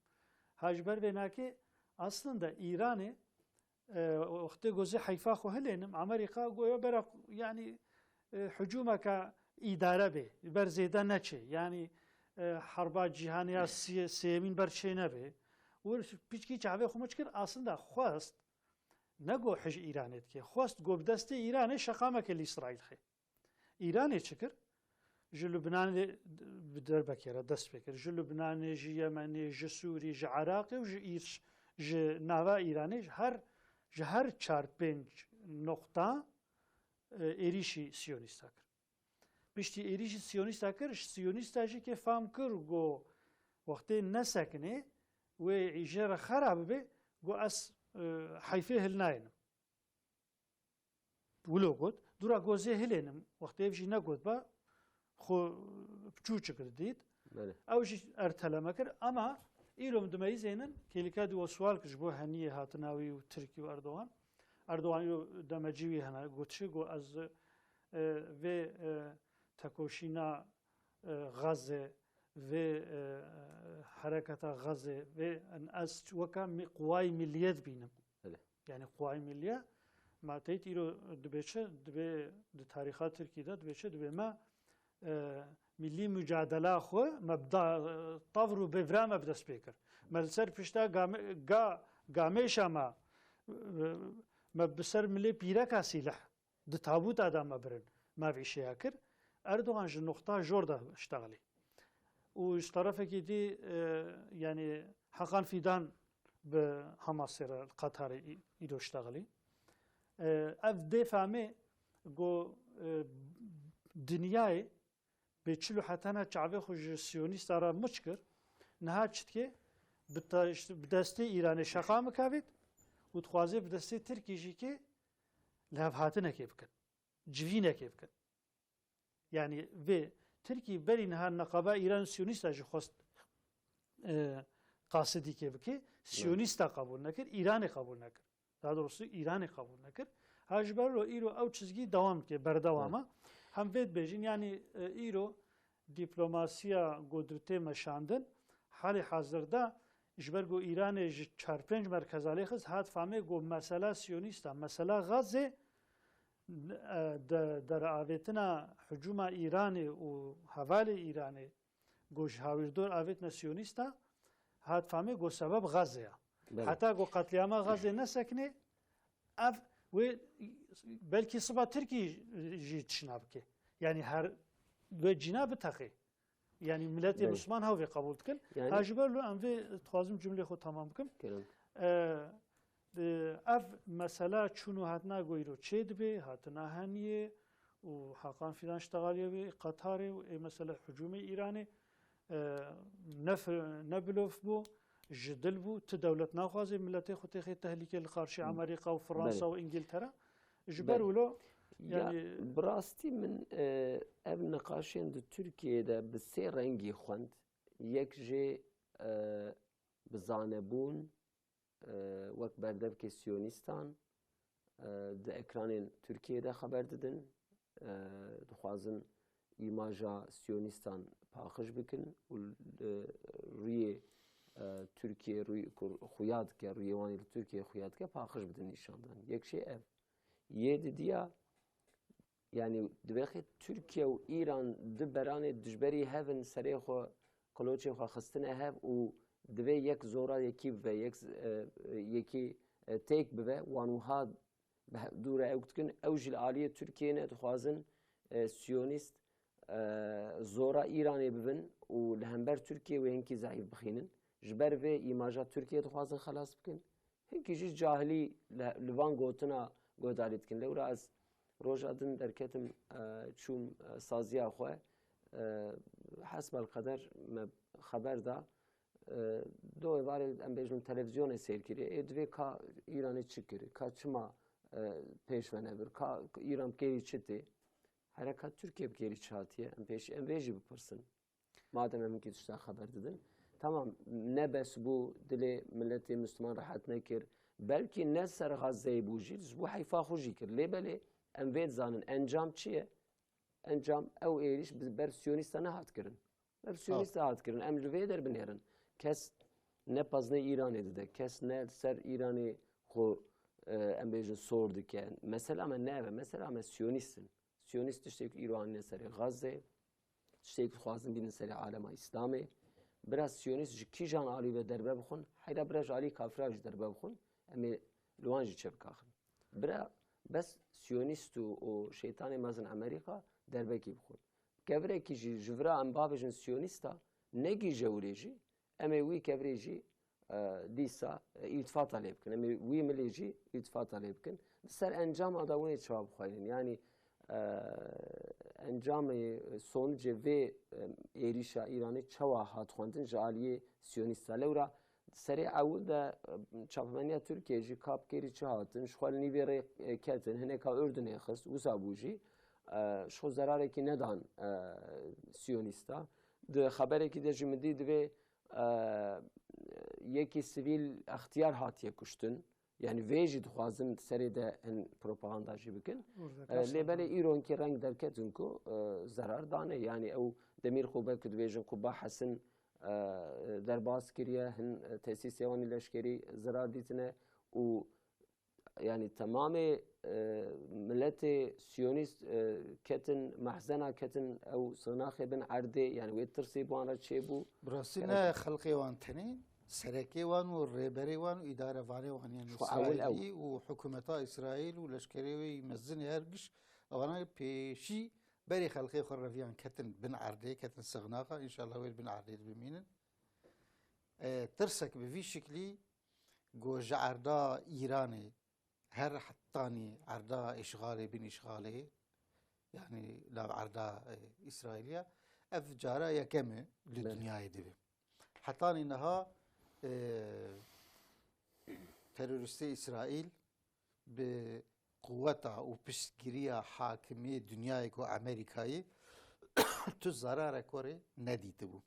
Ha ji ber vê nakê aslında İranê wextê gozê heyfa xwe hilênim Amerîka goya bera yani hücumeka îdare bê ber zêde neçe yani herba cîhaniya sêmîn ber çê nebe û pîçkî çavê xwe me kir aslında xwest ne got hij İranê dike xwest got bi destê Îranê şeqameke li İsraîl xe. İranê çikir ji Lübnanê bi derbekê dest pê kir ji Lübnanê ji Yemenê ji Sûrî ji Iraqê û ji nava İranê ji her 4-5 nokta êrişî Siyonîsta kir. Piştî êrişî Siyonîsta kir Siyonîsta jî kê fam kir got wextê nesekinê wê îjara xera bibe got ez heyfê hil nayênim. Wilo got dura gozê hilênim wextê ev jî negot ba xwe piçû çikir dît ew jî erteleme kir ama îro min dimeyîzênin kêlika dî we swal kir ji bo heniyê hatina wî û Tirkî û Erdogan. Erdogan îro demecî wî hene got çi got ez vê tekoşîna Gazê vê hereketa Gazê vê ez weka quwayê milliyet bînim. Yani quwayê milliye ma teyt îro dibêçe dibê di tarîxa Tirkî de dibêçe dibê me millî mücadela xwe mebda tavr û bêvra me bi dest pê kir. Me li ser pişta gamêşa me bi ser milê pîreka sîleh di tabûta da me birin me vî şêya kir. Erdogan ji noxta jor da işteğilî. û ji tarafekî dî yani heqan fîdan bi Hamasê re Qatarê îro işteğilî. Ev dê famê got dinyayê bêçil û hetana çavê xwe ji Siyonîsta re miç kir niha çitke bi destê Îranê şeqa mikavêt û dixwaze bi destê Tirkî jî kê li hev hatinekê bikin civînekê bikin. Yani vê Tirkî berî niha neqaba İran Siyonîsta jî xwest qasidîkê bike Siyonîsta qebûl nekir İranê qebûl nekir. Daha doğrusu İranê qebûl nekir. Ha ji ber îro ew çizgî dewam dike berdewama hem vê dibêjin yani îro dîplomasiya godrutê meşandin halê hazirda ji ber got Îranê ji 4-5 merkezalê xist hat famê got mesela Siyonîsta mesela Gazê deravêtina hücuma İranê û hevalê İranê got ji hawirdor avêtina Siyonîsta hat famê got sebeb Gazê ye. حتا گو قتلیاما غازه نسکنه اف و بلکی صبح ترکی جی تشناب که یعنی هر و جناب تقی یعنی ملت بله. مسلمان ها قبول کن یعنی- هاجبر لو ام توازم جمله خود تمام کن کرم. اف مسئله چونو هاتنا گویرو چه دبی هاتنا هنیه و حقان فیدان اشتغالیه به قطار و مسئله حجوم ایرانی نبلوف بو جدل بو تدولت ناخوازی ملت خود خیلی تهلیکه لقارشی امریکا و فرانسه و انگلترا جبر بله. ولو یا یعنی براستی من ev نقاشین د ترکیه ده به سه رنگی خوند یک جه بزانبون وک بردب که سیونیستان د اکران ترکیه ده خبر دادن دخوازن ایماجا سیونیستان پاخش بکن و روی ترکیه روی خویاد که روی وانی ترکیه خویاد که پاخش بدن نشاندن یک شی ev یه دیا yani dibêxê Türkiye û İran di beranê dijberî hevin serê xwe qoloçê xwe xistine hev û divê yek zora yekî bibe yekî têk bibe wan wiha dûre ew dikin ew jî li aliyê Tirkiyeyê ne dixwazin Siyonîst zora İranê bibin û li hember Tirkiye wê hinkî zayıf bixînin ji ber vê îmaja Tirkiye dixwazin xelas bikin hinkî jî cahilî li van gotina guhdarî dikin lewra ez روجا دن درکتم چون سازیا خواه حسب القدر خبر دا دو واره ام بیجم تلویزیون سیر کری ادوی کا ایرانی چی کری کا چما پیش ونبر کا ایران کری چتی حرکت ترکیه بکری چاتیه ام پیش ام بیجی بپرسن madem em ki tuşta haber dedin tamam ne bes bu dili milleti Müslüman rahat nekir belki ne ser Gazze'yi bu jil bu hayfa hoji kir lebeli em ved zanın encam çiye encam ev eriş ber Siyonistana hat kirin ber Siyonista hat kirin em li der binerin kes ne pazne İran edide kes ne ser İran'ı xo em bejin sordu ki mesela men ne mesela men Siyonistin Siyonist işte İran ne ser Gazze شتێک خوازم بینن سەری عالەما ئیسلامێ برا سیۆنیست ji kîjan alî ve derbe bixwin heyra bira ji alî kafira jî derbe bixwin em ê li wan jî çebikaxin bira bes siyonîst û şeytanê mezin Amerîka derbekî bixwin kevirekî jî ji vira em babêjin siyonîsta negî jewrê jî em ê wî kevirê jî dîsa îltifata lê bikin em ê wî milê jî îltifata lê bikin li ser encama da hûn ê çawa bixwayînin yanî encamê sonucê vê êrîşa Îranê çawa hat xwendin ji aliyê Siyonîsta lewra serê ew de çapemeniya Tirkiye jî kapkerî çi hatin ji xwe li nîvê rê ketin hineka Ürdünê xist wisa bû jî ji xwe zerarekî nedan Siyonîsta di xeberekî de jî min dî divê yekî sivîl extiyar hatiye kuştin yani vê jî dixwazin serê de hin propaganda jî bikin lêbelê îronkî reng derketin ku zerar dane yani ew demîr xwe belkî dibêjin ku bahesin derbas kiriye hin tesîsê wanî leşkerî zerar dîtine û yani tamamê milletê Siyonîst ketin mehzena ketin ew sığnaxê bin erdê yani wê tirsê bi wan re çêbû براستی نه خلقی وان تنی سرکی وان و ریبری وان و اداره وانی وان یعنی اسرائیلی و حکومت اسرائیل و لشکری و مزن هرگش اونا پیشی بری خلقی خور رفیان کتن بن عرضه کتن سغناقه ان شاء الله ویل بن عرضه بمینن ترسک به وی شکلی گوج عرضه ایرانی هر حتانی عرضه اشغالی بن اشغالی yani la عرضه اسرائیلیا اف جاره یکمه لدنیای دیوی حتی اینها teröristi İsrail به قوتا و پشتگیری حاکمی دنیای کو امریکایی تو ضرر کوری ندیده بود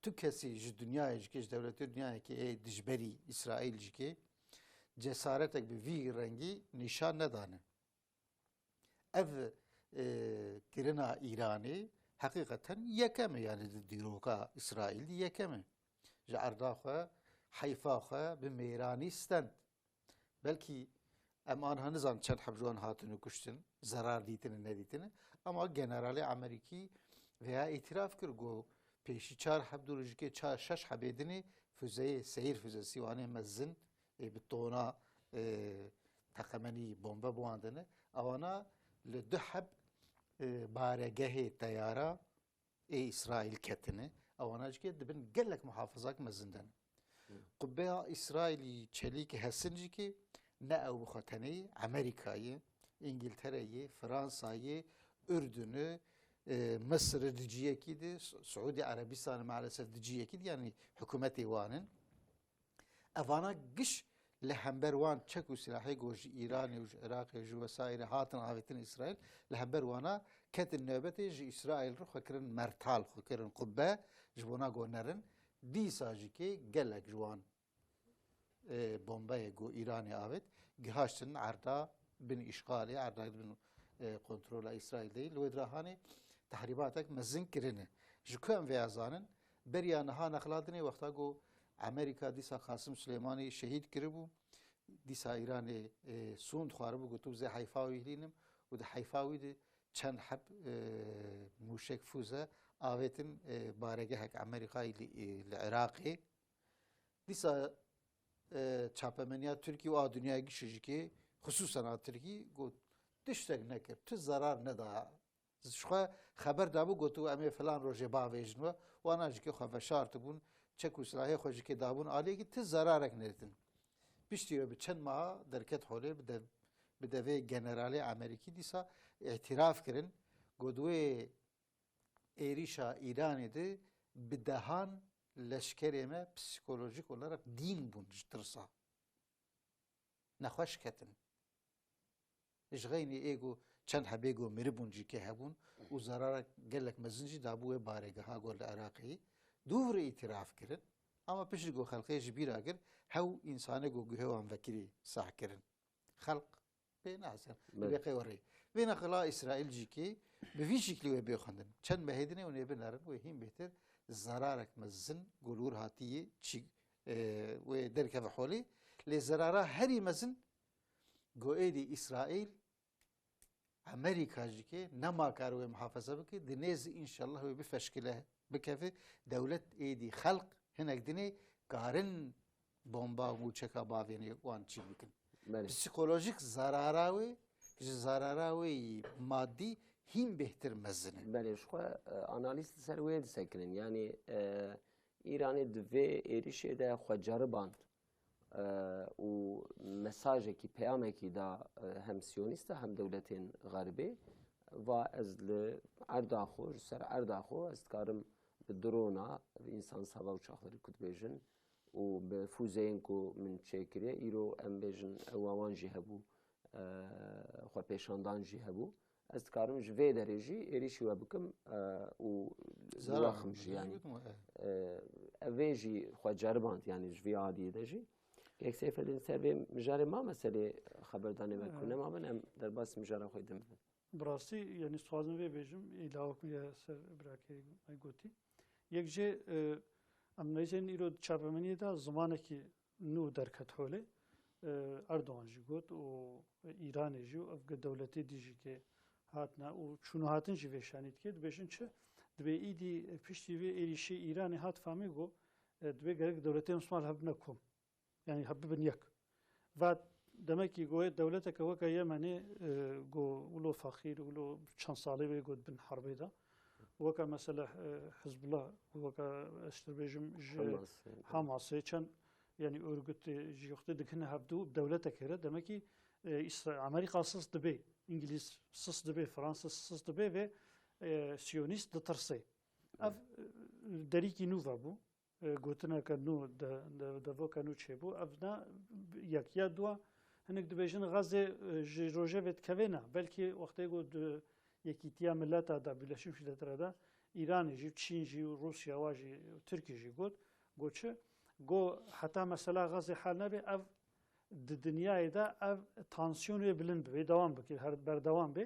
تو کسی ج دنیای که دولت دنیای که دجبری اسرائیل که جسارت به وی رنگی نشان ندانه اف کرنا ایرانی حقیقتا یکمه yani دیروکا اسرائیل یکمه جعردا خو حیفا خو به میرانیستند belki em anha nizan çend hebjwan hatını kuştin zarar ditine ne ditine ama generali Ameriki veya itiraf kir go peşi çar hebdurujike çar şaş habedini füzeyi, seyir füzesi vane mezzin bir tona takımeni bomba buandını avana le duhab baregehi tayara İsrail ketini avana ki dibin gellek muhafızak mezzinden. Kubbeya İsrail'i çelik hesinci ki ne ev khatani Amerika'yı, İngiltere'yi, Fransa'yı, Ürdün'ü, Mısır'ı diciyekiydi, Suudi Arabistan'ı maalesef diciyekiydi yani hükümeti vanın. Evana gış lehember van çeku silahı goji İran'ı, Irak'ı, ju vesaire hatın avetin İsrail lehember vana ketin nöbeti ji İsrail ru xekirin mertal, xekirin kubbe jibona gonerin dîsa jî ki gelek jwan bombaya go İran'ı avet gihaştın arda bin işgali arda bin kontrola İsrail değil ve drahani tahribatak mezin kirini jüküm ve yazanın beriya naha nakladını vakta go Amerika dîsa Kasım Süleyman'ı şehit kiribu dîsa İran'ı sund xaribu gotub ze Hayfawi hlinim ve de Hayfawi de çend hep muşek füze avetin baregehek Amerika'yı Irak'ı dîsa çapemeniya Türkiye ve dünyaya gişici ki hususan Türkiye got tiştek nekir tu zarar ne daha şu haber dabu gotu ame falan roje bavejno ve anacı ki xafşart bun çeku silahı xoji ki dabun ali ki tu zararak netin piştiyor bir çend ma derket hole bir de ve generali Ameriki disa itiraf kirin godwe erişa İran'dı bir dehan leşkerime psikolojik olarak din bunçtırsa nexweş ketin jgeyni ego çend hebego miribunci ke hebun u zarara gelek mezinci dabu ve baregeha gol Irak'ı duvr itiraf kirin ama pişi go xalqe jbira gir hev insane go gühevan vekiri sah kirin xalq benasen beqe wari bena xala İsrailci ki bir şekli ve bexandın çend mehedine ve nebinarin ve him behter zararak mezin gulur hatiye çi ve derke ve holi le zarara heri mezin goedi İsrail Amerika ki nema kar ve muhafaza bki deniz inşallah ve bir feşkile bikefi devlet edi halk henek dini karın bomba muçeka baveni wan çi bikin psikolojik zarara ve maddi him behtir mezine. بله شو آنالیز سر وید سکنن یعنی ایران دوی ایریشه ده خجار باند و مساج کی پیام کی دا هم سیونیست هم دولتین غربی و از ارداخو سر ارداخو از کارم به درونا انسان سوا و چاخری کد بیجن و به فوزین کو من چکریه ایرو ام بیجن اوان جهبو خو پیشاندان جهبو از کارم جوی درجی ایریشی و بکم و زراخمش یعنی اویجی خود جرباند یعنی جوی عادی درجی یک سفر دین سر به مجاره ما مسئله خبردانه میکنه ما من در باس مجاره خودم براستی یعنی سوازم وی بیجم علاوه کنم سر براکی گویی یک جه ام نیزن ایرو چابمانی دا زمانی که نو درکت حاله اردوان جی گوت و ایران جو افغان دولتی دیجی که هاتنا و چون هاتن جی وشانید که دبیشن چه دبی ایدی پشتی وی ایریشی ایرانی هات فهمی گو دبی گرگ دولتی مسمار هب نکم یعنی هب بنیک و demek ki goy devlete ki vaka Yemen'i go ulu fakir ulu çan salı ve god bin harbida vaka mesela Hizbullah vaka Azerbaycan Hamas'ı çan yani örgüt yoktu dikine habdu devlete kere demek ki Amerika sız dibe İngiliz sız dibe Fransız sız dibe ve Siyonist dıtırsı av deriki nuva bu gotuna kanu da vaka nu çebu avna yak ya dua هنگ دبیجن غزه روجوت کوینا بلکه وقتی گود یکیتیا ملت دا بیلشیم شده تردا ایران جی چین جی روسیا و جی ترکی جی گوچه گو حتی مثلا غزه حال نبی اف دنیای دا اف تانسیون و بلند به دوام بکی هر بر دوام به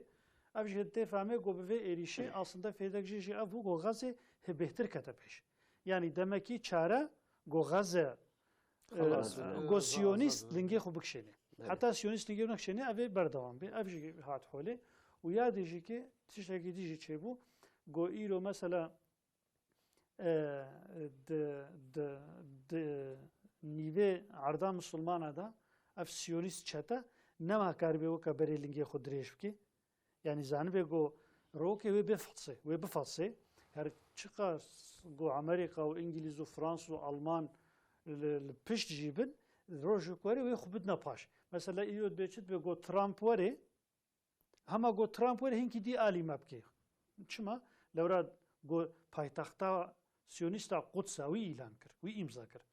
اف جهت فهمه گو به ایریشه aslında فیدکجی جی اف گو غزه بهتر کته پیش یعنی دمکی چاره گو غزه گو سیونیست لنگی خوب بکشنه حتی سیونیست نگیرو نکشنه اوی بردوام به اوی هات حاله و یادی که تشتکی دیجی چه بو گو ایرو مثلا نیوه عرضا مسلمانه دا اف سیونیست چتا نما کار به وکا بری لنگی خود دریش بکی یعنی زانبه گو روکه و بفصه هر چقدر گو امریکا و انگلیز و فرانس و آلمان پشت جیبن روش کوری و خوبت نپاش مثلا ایود بچت به گو ترامپ وره همه گو ترامپ وره هنگی دی عالی مبکی چما لورا گو پایتختا سیونیستا قدس وی اعلان کرد وی امضا کرد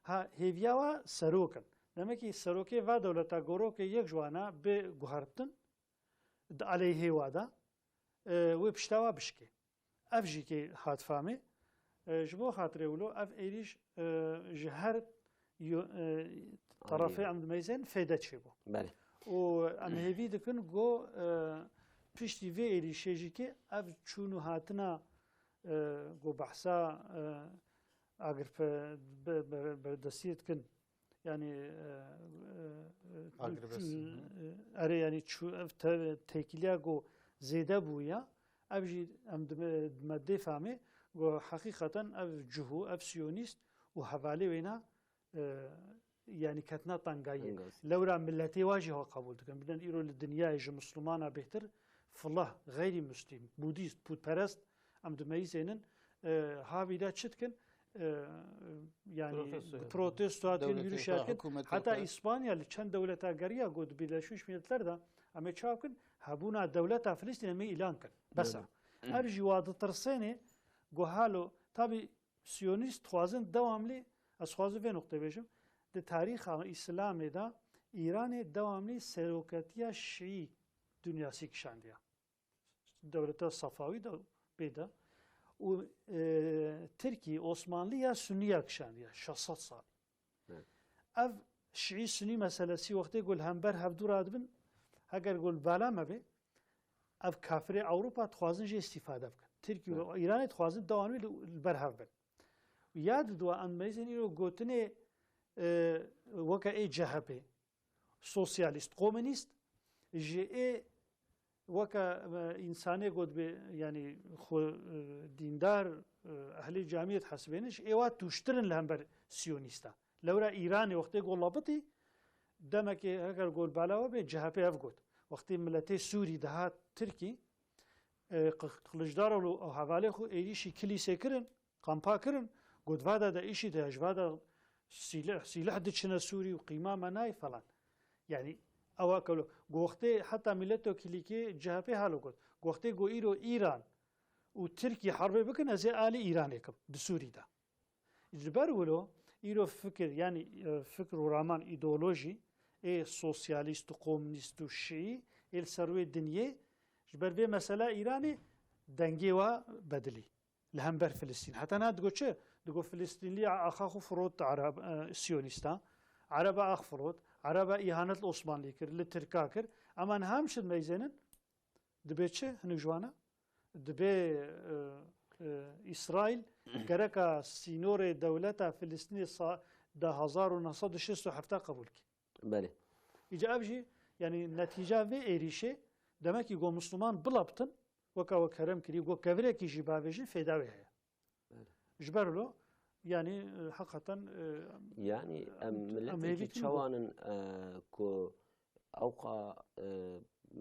ها هیویا و سروکن demek ki seroke ve devleta goroke yek jwana be guhartin de aleyhe vada ve piştava bişke ev jike hatfami jbo hatire ulo ev eriş jher tarafı amd meyzen feyda çibo بله o am hevi dikin go pişti ve erişe jike ev çunu hatına go bahsa agar berdasiyet kin yani اره yani تکیلیا گو زیده بویا ابجی ام ماده فهمه و حقیقتا اف جهو اف سیونیست و حوالی وینا yani katna tangayı لورا ملتي واجهه قبول دكن بدن ايرو الدنيا يج مسلمانا بهتر فالله غير مسلم بوديست بودپرست ام دميزينن هاوي دا çitkin yani protesto hatin yürüyüş hatin hatta İspanya çend devlete geriye god Birleşmiş Milletler'de ama çavkın habuna devleta Filistin'e mi ilan kır. Besa. Her civadı tersene gohalo tabi Siyonist xwazin devamlı az xwazı ve nokta bejim de tarih İslam'da İran'e devamlı serokatiya Şii dünyası kişandiya. Devleta Safavi da beda و ترکی Osmanlı ya Sünni yakşan ya 60 sal. Ev Şii Sünni meselesi vakti gol hember hevdur adbin eğer gol bala mebe ev kafiri Avrupa txwazin jê istifade bikin. Tirkiye ve İranê txwazin dewamî li ber hev bin. Yad dua an mezin îro gotinê weka ê CHP sosyalist komünist ji ê وکا انسانی گود به یعنی خو دیندار اهل جامعیت حسبینش ایوات توشترن لهمبر سیونیستا لورا ایران وقتی گلابتی دمه که اگر گل بالاو به جهپی اف گود وقتی ملت سوری دهات ترکی قلجدار و حواله خو ایشی کلیسه کرن قامپا کرن گود وادا دا ایشی ده اجوادا سلاح دچنا سوری و قیمه منای فلان یعنی اواکلو گوخته حتی ملت وکیلیکی جهپی حالو کد گوخته گو ایرو ایران و ترکی حرب بکن از آلی ایرانی کم دسوری دا جبر ولو ایرو فکر یعنی فکر و رامان ایدئولوژی ای سوسیالیست و کمونیست و شیعی ای سروی دنیای جبر به مسئله ایرانی دنگی و بدلی لهم بر فلسطین حتی نه دگو چه دگو فلسطینلی آخاخو فرود عرب سیونیستا عرب آخ فرود عربا ihanet Osmanlı kir, li Türk'a kir. Ama hem şid meyzenin dibe çi hinu jwana dibe İsrail gereka sinore devleta Filistin'e da 1967 kabul ki. بله İcabji yani netice ve erişe demek ki go Müslüman bilaptın vaka ve kerem kiri go kevre ki jibavejin fedavi heye. Jberlo yani hakikaten yani ملتی çavanın کو اوقا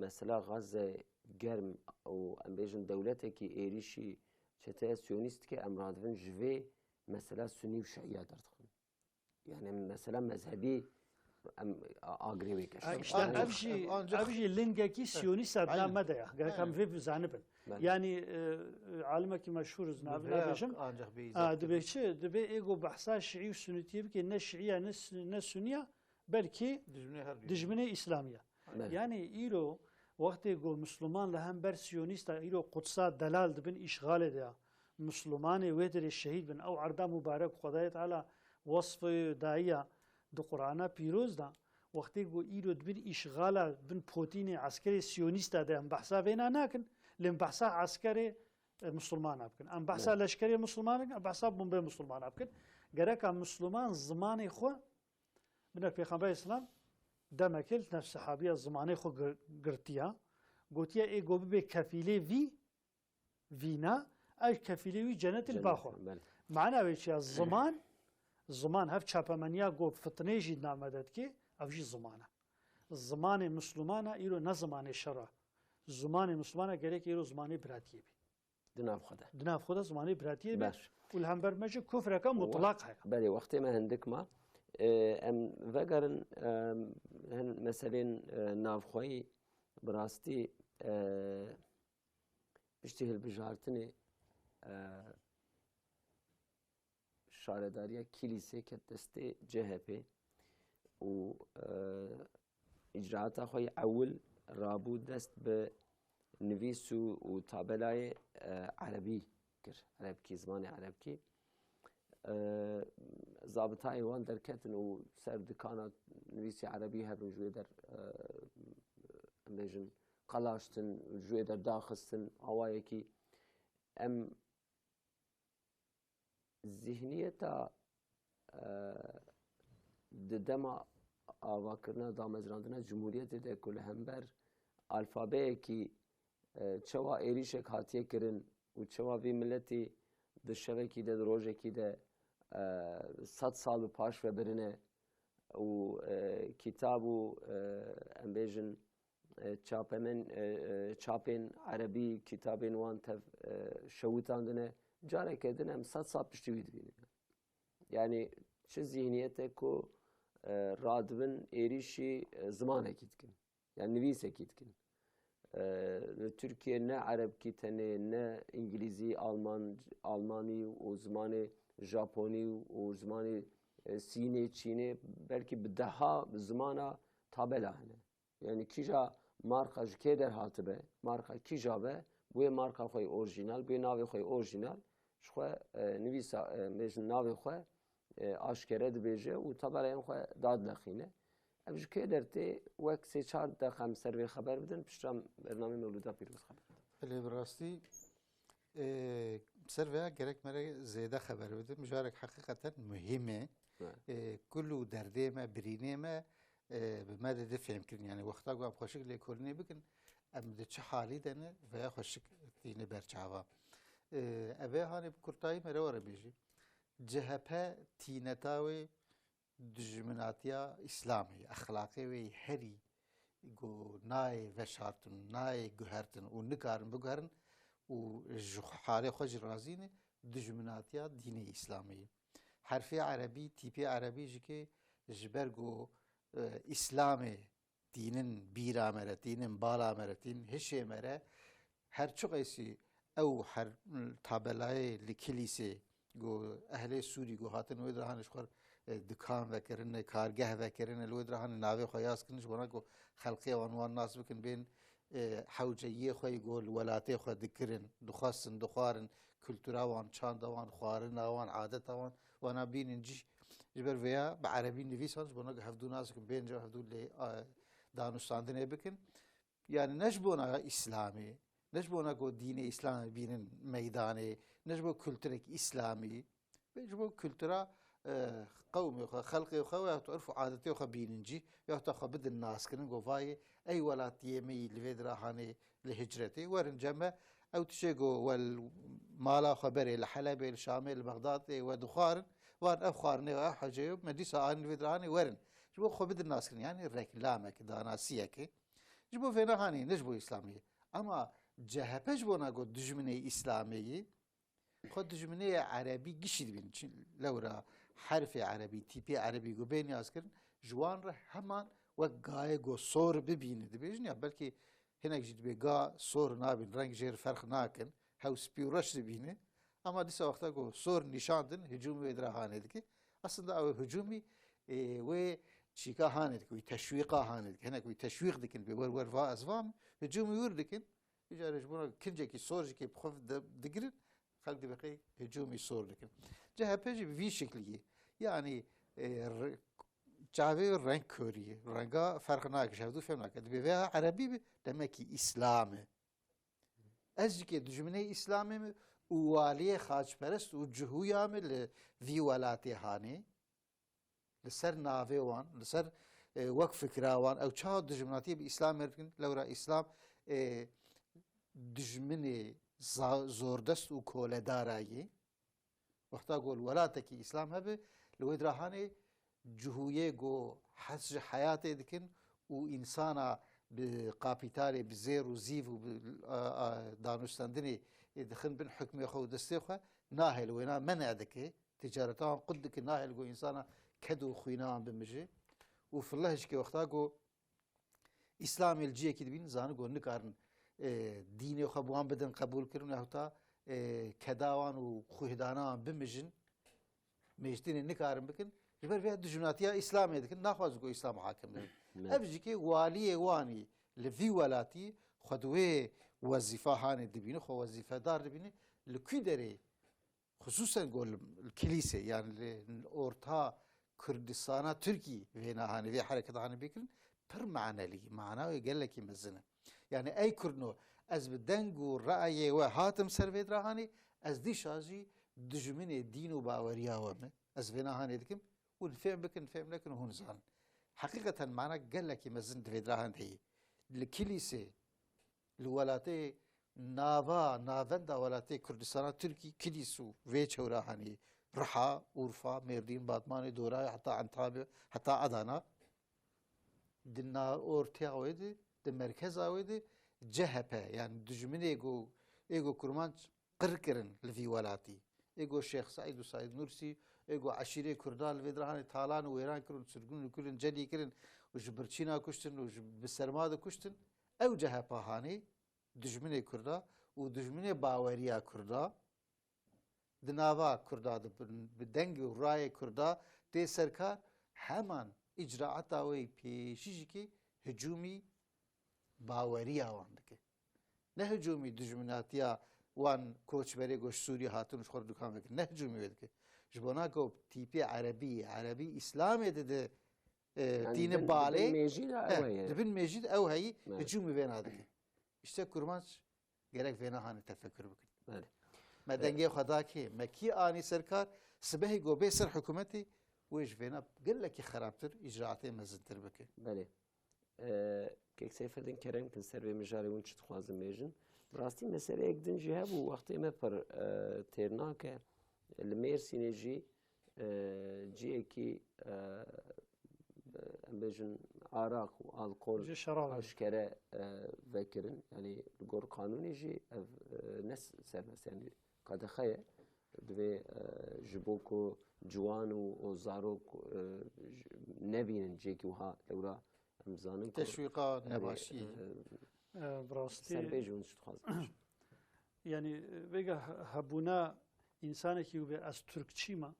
mesela Gazze germ او ام بیجن دولتی کی ایریشی چته سیونیست کی امرادون جوی mesela Sünni و شیعه دردخن yani mesela mezhebi agrevi keşf. İşte evji lingeki Siyonist adname de ya. Gerçekten ve zanibin. Yani alime ki meşhuruz nabijim. Dibe ego bahsa Şii ve Sünnitiye ki ne Şiiye ne Sünniye belki dijmine İslamiye. Yani İro vakti go Müslüman lehem ber Siyonist İro Kudsa delal dibin işgal ediyor. Müslümanı vedir şehit bin او arda mübarek Xudayet ala vasfı daiya دو قرآن پیروز دا وقتی گو ایرو دبیر اشغالا بن پوتین عسکری سیونیست دا ام بحثا وینا ناکن لیم بحثا عسکری مسلمان ابکن ام بحثا لشکری مسلمان ام بحثا بمبه مسلمان ابکن گرک ام مسلمان زمانی خو من پیغمبر اسلام دمکل نفس صحابیه زمانی خو گرتیا گوتیا ای گو به کفیله وینا اي كفيلي جنة الباخو بله معنا ويش زمان هف چاپمنیا گو فتنه جی نامدد کی اوجی زمانه زمان مسلمانه ایرو نه زمان شرع زمان مسلمانه گرک ایرو زمان براتیه بی دناف خدا دناف خدا زمان براتیه بی باش والهم برمجه کفر که مطلق هست بله وقتی ما هندک ما ام وگرن هن مثلا نافخوی براستی بشتی هل بجارتنی شارداریه کلیسه که دسته CHP و اجراعات خوی اول رابو دست به نویس و تابلای عربی کر عرب کی زمان عرب کی ضابطای وان در کتن و سر دکانات نویسی عربی هبن جوی در بیجن قلاشتن جوی در داخستن هوایی کی ام ذهنیتا دما آواکرنا دامزراندنا جمهوریت ده کل همبر الفابه کی چوا ایریشک هاتیه کرن و چوا وی ملتی دشوه کی ده روژه کی ده 100 سال پاش و برنه و کتاب و امبیجن چاپین عربی کتابین وان تف شوتاندنه جاره کردن 100 سال پشتی بینید yani çi zihniyete ku radvin êrişî zimanekî dikin yani nivîsekî dikin Türkiye ne Arabkî tenê ne İngilîzî Almanî û zimanê Japonî û zimanê Sînê Çînê belkî bi deha zimana tabela hene yani kîja marka ji kê derhatibe marka kîja be bu marka xwe orijinal bu navê xwe orijinal ji xwe nivîsa mêjin navê xwe aşkere dibêje û tabelayên xwe dadnexîne ev ji kê dertê wek sê çar deqem ser vê xeber bidin pişta bernamê Mewlûda Pîroz xeber Lê bi rastî ser veya gerek mere zêde xeber bidin mijarek heqîqeten muhîm e kul û derdê me birînê me bi me de difêmkirin yani wexta ku em xweşik lêkolînê bikin em di çi halî de ne veya xweşik tîne berçava ev ê hanê bi kurtayî me re were bêjî CHP tîneta wê dijminatiya İslamê exlaqê wê herî got nayê veşartin nayê guhertin û nikarin biguherin û ji halê xwe jî razî ne dijminatiya dînê İslamê ye herfê erebî tîpê erebî ji kê ji ber got İslamê dînin bîra me re dînin bala me re dîn hişê me re her çi qesî ew her tabelayê li kilîsê got ehlê Sûrî got hatin wê dirahanê ji xwe dikan vekirin kargeh vekirin li wê dirahanê navê xwe yaz kirin ji bona got xelqê wan wan nas bikin bên hewceyiyê xwe got li welatê xwe dikirin dixwastin dixwarin kültura wan çanda wan xwarina wan adeta wan wana bînin cî ji ber vêya bi erebî nivîsan ji bona hevdû nas bikin bên ca hevdû lê danûstandinê bikin yani ne ji bona İslamê ne ji bona got dînê İslamê bînin meydanê ne ji bo külturek İslamî ve ji bo kültura qewmê xwe xelqê xwe ya urf û adetê xwe bînin cî ya ta xwe bidin naskirin got vayê ey welatiyê me yî li vê dirahanê li hicretê werin ceme ew tişê got wel mala xwe berê li Helebê li Şamê li Bexdadê we dixwarin wan ev xwarinê ew heceyê me dîsa anî li vê dirahanê werin ji bo xwe bidin naskirin yani reklamek danasiyekê ji bo vê nehanî ne ji bo İslamê ama CHP ji bona got dijminê İslamê yî xwe dijminê erebî gişî dibînin çi lewra herfê erebî tîpê erebî got bên yaz kirin ji wan re heman wek gayê got sor bibîne dibêjin ya belkî hinek jî dibê ga sor nabîn reng jêr ferq nakin hew spî û reş dibîne ama dîsa wexta got sor nîşandin hicûmê wê dirahanê dike aslında ew hicûmî wê çîka hanê dike wî teşwîqa hanê dike hinek wî teşwîq dikin bê wer va ez vam hicûmî wir dikin îcarê ji bona kincekî sor jî kê bi xwe digirin xelk dibeqê hicûmî sor dikin CHP jî bi vî şekliyê yani çavê renk körîye renga ferq nake ji hevdû fêm nake dibê vêya erebî bi demekî İslam e ez jî kê dijminê İslamê me û waliyê xaçperest û cihûya me li vî welatê hanê li ser navê wan li ser wek fikra wan ew çawa dijminatiyê bi İslamê dikin lewra İslam dijminê زۆردەست و کۆلەدارایی وەختا گۆل وڵاتێکی ئیسلام هەبێ لەوەی دراهانێ جهویەک و حەز حیاتێ دکن و ئینسانە قاپیتارێ بزێر و زیڤ و دانوستاندنی دخن بن حکمێ خۆ و دەستێ خۆ ناهێ لەوێنا مەنع دەکێ تجارەتان قوت دکن ناهێ لەگۆ ئینسانە کەد و خوینەوان بمژێ و فڵە هشکێ وەختا گۆ ئیسلامی جیەکی دبین زانە گۆ نکارن دینێ خۆ بوان بدەن قبولکردن یاختا کەداوان و خوێداناوان بمژن مێژتێنێ نکارن بکن لەبەر vê dijminatiya îslamê dikin naxwaz got îslam hakim bibin ev jî waliyê wanî li vî welatî xwe di wê wezîfa hanê dibîne xwe wezîfedar dibîne li kû derê xusûsen got li kilîsê yani li orta Kurdistana Tirkî vêna hanê vê hereketa hanê bêkirin pir manelî mana wê gelekî mezin e yani ey Kurdno ez bi deng û re'yê we hatim ser vê dirahanê ez dîşa jî dijminê dîn û baweriya we me ez vêna hanê dikim û fêm bikin fêm nekin û hûn zanin heqîqeten mana gelekî mezin di vê dirahan heye li kilîsê li welatê nava navenda welatê Kurdistana Tirkî kilîs û vê çewrahanê Riha, Urfa, Mêrdîn, Batmanê, Dorayê heta Entabê heta Adana di ortaya wê de di merkeza wê de CHP yani dijminê êgo Kurmanc qir kirin li vî welatî êgo Şêx Saîd û Saîd Nursî êgo eşîrê Kurdan li vê dirahanê talan û wêran kirin sirgûn û kirin celî kirin û ji birçîna kuştin û ji bi serma de kuştin ew CHP hanê dijminê Kurda û dijminê baweriya Kurda di nava Kurda bi dengê û rayê Kurda tê serkar heman icraata wê pêşî jî hicûmî baweriya wan dike ne hicûmî dijminatiya wan koçberê goş Sûrî hatin û ji xwe dukan vekin ne hicûmî wê dike ji bo nake tîpê erebî îslamê de di dînê balê dibin mêjî de ew heyî hicûmî vê nadike işte Kurmanc gerek vêna hanê tefekkür bikin me dengê xwe dakê me kî anî serkar sibehê got bê ser hikûmetê wê ji vêna gelekî xerabtir îcraatê mezintir bike belê kek seyferdin kerem kin ser vê mijarê hûn çi dixwazin bêjin rastî meseleyek din jî hebû wextê me pir têr nake li Mêrsînê jî ciyekî em bêjin araq û alkol eşkere vekirin yani li gor qanûnê jî ev ne serbest yani qedexeye divê ji bo ku ciwan û zarok nebînin ciyekî wiha ewra em zanin teşwîqa nebaşiyê براستی serbêjî hûn çi dixwazin yani vêga hebûna însanekî wê ez Türk çîma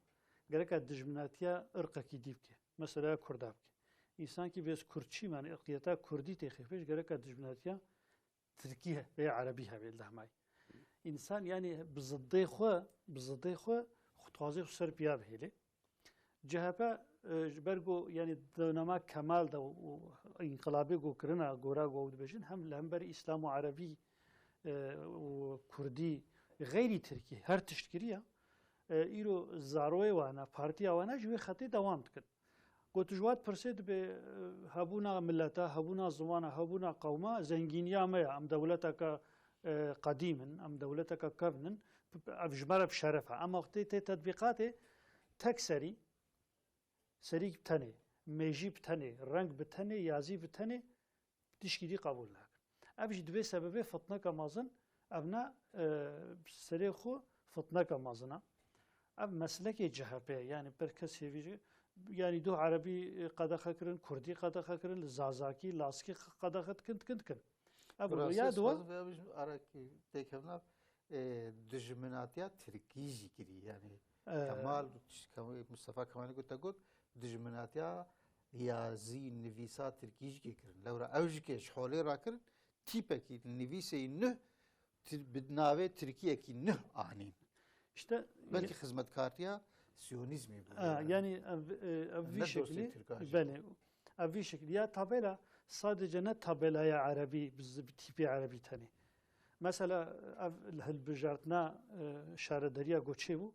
gereka dijminatiya irqekî dîv bike mesela Kurda bike însankî vê ez Kurd çîma yani irqiyeta Kurdî tê xêpêj gereka dijminatiya Tirkî vê erebî hebe li hemayî însan yani bi ziddê xwe xwedixwazê xwe ser piya bihêlê CHP ji ber got yani dewlema kemal de û înqilabê gotkirina gora got dibêjin hem li hemberî îslam û erebî û Kurdî غêrî Tirkî her tiştkiriya îro zaroyê wana partiya wana ji wê xetê dewam dikin got tu ji wat pirsê dibe hebûna milleta hebûna zimana hebûna qewma zengîniya me ya em dewleteka qedîm in em dewleteka kevn in ev ji me re bi şeref e ama wextê tê tetbîqatê tek serî serî bi tenê mêjî bi tenê reng bi tenê yazî bi tenê tişkî dî qebûl nakin ev jî divê sebebê fitneka mezin ev ne serê xwe fitneka mezin e ev meslekê CHP yani ber kesê vî yani du erebî qedexe kirin Kurdî qedexe kirin li zazakî laskî qedexe dikin ev ya duwa têkevna dijminatiya Tirkî jî kirî yani Kemal Mustafa Kemalî got te got dijminatiya yazî nivîsa Tirkî jî kirin lewra ew jî ji holê rakirin tîpekî nivîsê nûh bi navê Tirkiyekî nûh anîn işte belkî xizmetkariya Siyonîzmê yani ev vî şeklî belê ev vî şeklî ya tabela sadece ne tabelaya erebî bi tîpê erebî tenê mesela ev hilbijartina şarederiya goçê bû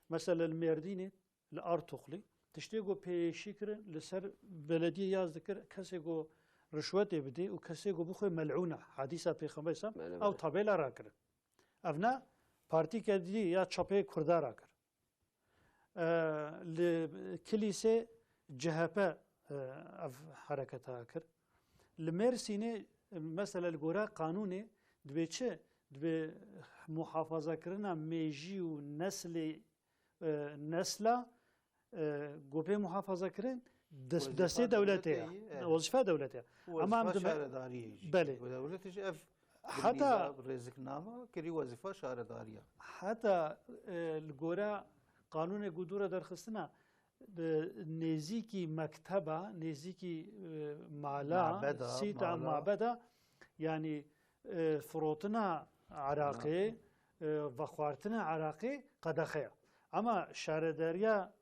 mesela li Mêrdînê li Artuxlê tiştê got pêşî kirin li ser belediyê yaz dikir kesê got rişwetê bide û kesê got bixwe melûna hadîsa pêxember ew tabela rakirin Evne parti kedî ya çapê Kurdara kir. Li kilîsê CHP ev hareketa kir. Li Mêrsînê mesela li gora kanûnê dibê çi? Dibê muhafazakirina mêjî û neslê nesla gopê muhafazakirin destê devletê ye. Wazife devletê ye. Ama em belê. Heta rêzikname kirî wezifa şaredariya. Heta li gora kanûnê gudûra derxistina nêzîkî mekteba, nêzîkî mala, sîta mabeda yani firotina Iraqê ve xwartina Iraqê qedexeya. Ama şaredariya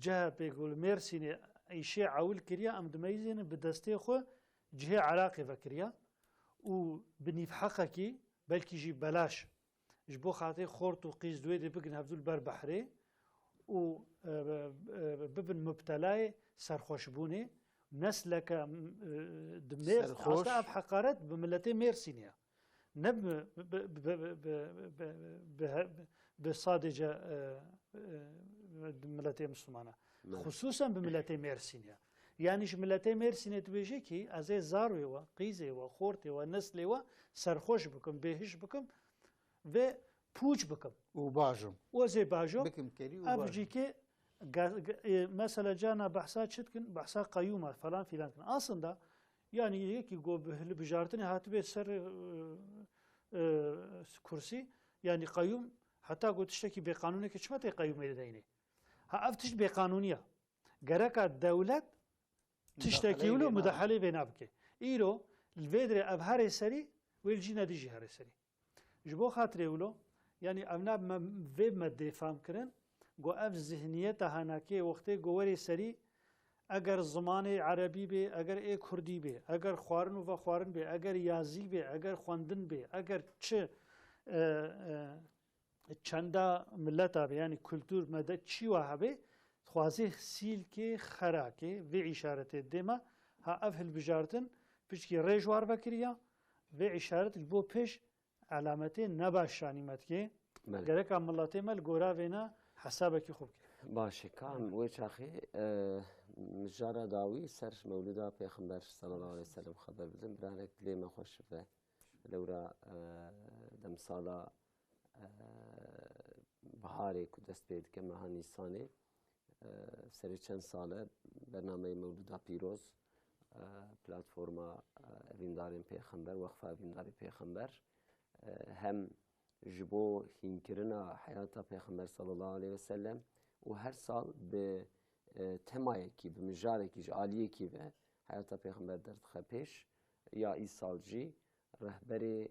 CHP gul Mêrsînê îşê ewil kiriye em dimeyîzînin bi destê xwe cihê Iraqê vekiriye û bi nîvheqekî belkî jî belaş ji bo xatirê xort û qîz duê dê bigin hevdû ber behrê û bibin müptelayê serxweşbûnê nesleke di Mêrsînê ev heqaret bi milletê Mêrsînê ye. Ne bi sadece milletê Müslümana. Xusûsen bi milletê Mêrsînê ye. Yani ji milletê Mêrsînê dibêje ki ez ê zarê we, qîzê we, xortê we, neslê we serxweş bikim, bêhîş bikim ve pûç bikim. û bajim. û ez ê bajim. Bikim kerî û Ev bajim. jî ke mesela cana behsa çitkin, behsa qayyûma falan filan kin. Aslında yani yekî got li bijartinê hatibê ser kursî yani qayyûm heta got tiştekî bêqanûnekî çima tê qayyûmê dideyînê. Ha ev tişt bêqanûniya. Gereka dewlet tiştekî wilo müdahelê vê nabike. Îro li vê dirê ev herê serî wê jî nedî jî herê serî. Ji bo xatirê wilo yani ev nab vê me dêfam kirin got ev zihniyeta henakê wextê got werê serî eger zimanê Erebî bê, eger ê Kurdî bê, eger xwarin û vexwarin bê, eger yazî bê, eger xwendin bê, eger çi çenda milleta bê yani kultûr medet çî wa hebe xwazê sîlkê xerakê vê îşaretê dême ha ev hilbijartin piştî rêj war vekiriya vê îşaret ji bo pêş alametê nebaş şanîmetkê gereka milletê me li gora vêne hesabekî xwe bike. باشه کام وی چاخی مجارا داوی سر مولودا پیغمبر صلی الله علیه وسلم خبر بدم برانک لی ما خوش و لورا دم سالا بهاری که دست بید که ماه نیسانه سری چند ساله برنامه مولودا پیروز پلتفرما اویندارین پیغمبر وقفه اوینداری پیغمبر هم جبو هینکرنا حیات پیغمبر صلی الله علیه وسلم و هر سال به تمایی کی به مجاری کی عالیه کی و حیات پیغمبر در خپش یا ای سال جی رهبر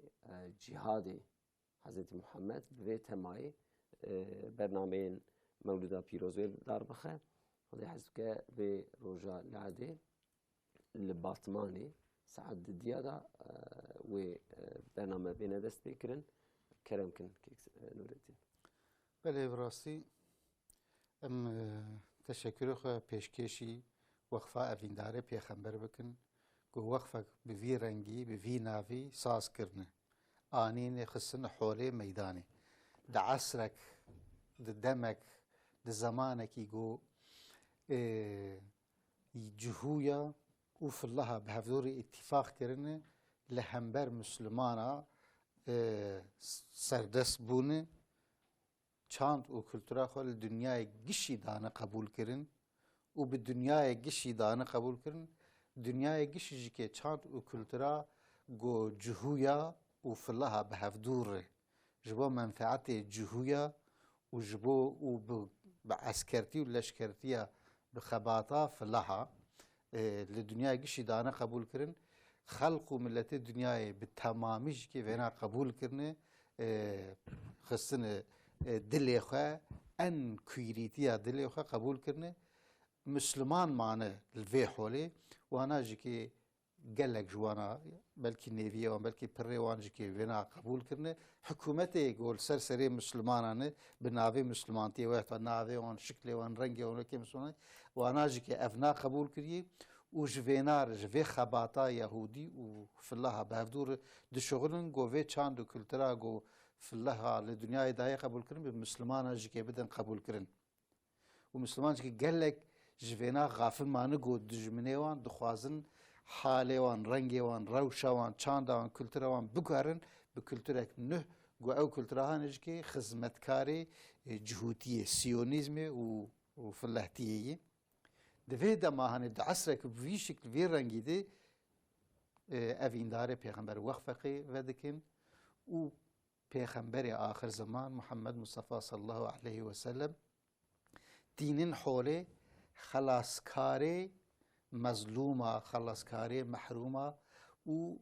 جهاد حضرت محمد به تمایی برنامه مولودا پیروز دار بخه خدای حزب که به روزا لعده لباطمانی سعد دیادا و برنامه بین دست بکرن کرم کن نوردین. بله براستی ام تشکر خو پیشکشی وقفه اوینداره پیغمبر بکن گو وقفه به وی رنگی به وی ناوی ساز کرنه آنین خصن حوله میدانه د عصرک د دمک د زمانکی گو جهویا و في الله بهفدور اتفاق کرنه لهمبر مسلمانا سردست بونه چند و kültüra خال dünyaya gişi dana kabul kirin u bi dünyaya gişi dana kabul kirin dünyaya gişi jike çand u kültüra go cuhuya u filaha behevdur jibo menfaati cuhuya u jibo u bi askerti u leşkertiya bi xebata filaha li dünyaya gişi dana kabul kirin خلق و ملت دنیای به تمامیش که ونا قبول کرنه خصنه دلی خو ان کویریتیا دلی خو قبول کرنه مسلمان معنی الوی حولی وانا جکی گلک جوانا بلکی نیویه و بلکی پره وان جکی ونا قبول کرنه حکومت گول سرسری مسلمانانه به ناوی مسلمانتی و ناوی وان شکل وان رنگ وان که مسلمان وانا جکی افنا قبول کریه و جوینار جوی خباتا یهودی و فلاها بهدور دشغلن گو وی چاند و کلترا گو فلها لدنیای دای قبول کردن به مسلمان جکی بدن قبول کردن و مسلمان جکی گلک جوینا غافل مانه گود دجمنه وان دخوازن حاله وان رنگی وان روشه وان چانده وان کلتره وان بگارن به کلتره نه گو او کلتره ها نجکی خدمتکاری جهوتیه سیونیزمه و فلحتیه دوی دماهانه د عصره که بوی شکل وی رنگی ده اوین داره پیغمبر وقفقی و دکن و پیغمبر آخر زمان محمد مصطفى صلی الله علیه و سلم دینن حوله خلاصکاری مظلومه خلاصکاری محرومه و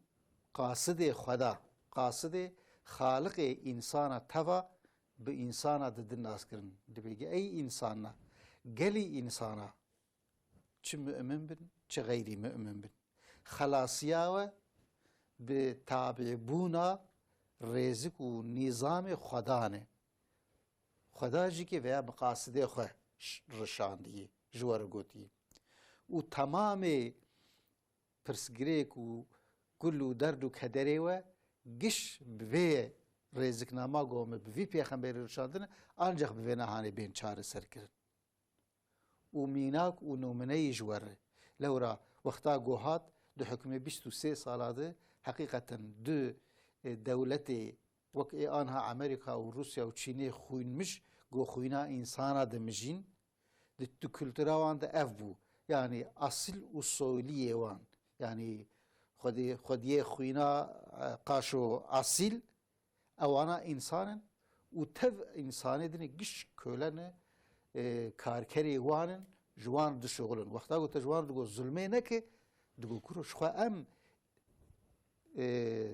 قاصد خدا قاصد خالق انسان توا به انسان ددن ناس کرن دبیگه ای انسان گلی انسان چه مؤمن بن چه غیری مؤمن بن خلاصیاوه به تابع بونا رزق و نظام خدانه خدا جی که ویا مقاصد خو رشاندیه جوار گوتی و تمام پرسگریک و کل و درد و کدره و گش به رزق نما گومه به پیغمبر رشاندنه آنجا به نهانه بین چاره سر کرد و میناک و نومنه جواره لورا وقتا گوهات دو حکم 23 سالاده حقیقتا دو دولت وک آنها امریکا و روسیا و چینی خوین مش گو خوینا انسانا دمجین دو کلتورا وان ده اف بو یعنی اصل اصولیه وان یعنی خودی خوینا قاشو اصیل اوانا انسانن و تف انسانی دنی گش کولنه کارکری وانن جوان دو شغلن وقتا گو تجوان دو ظلمه نکه دو کروش خواه ام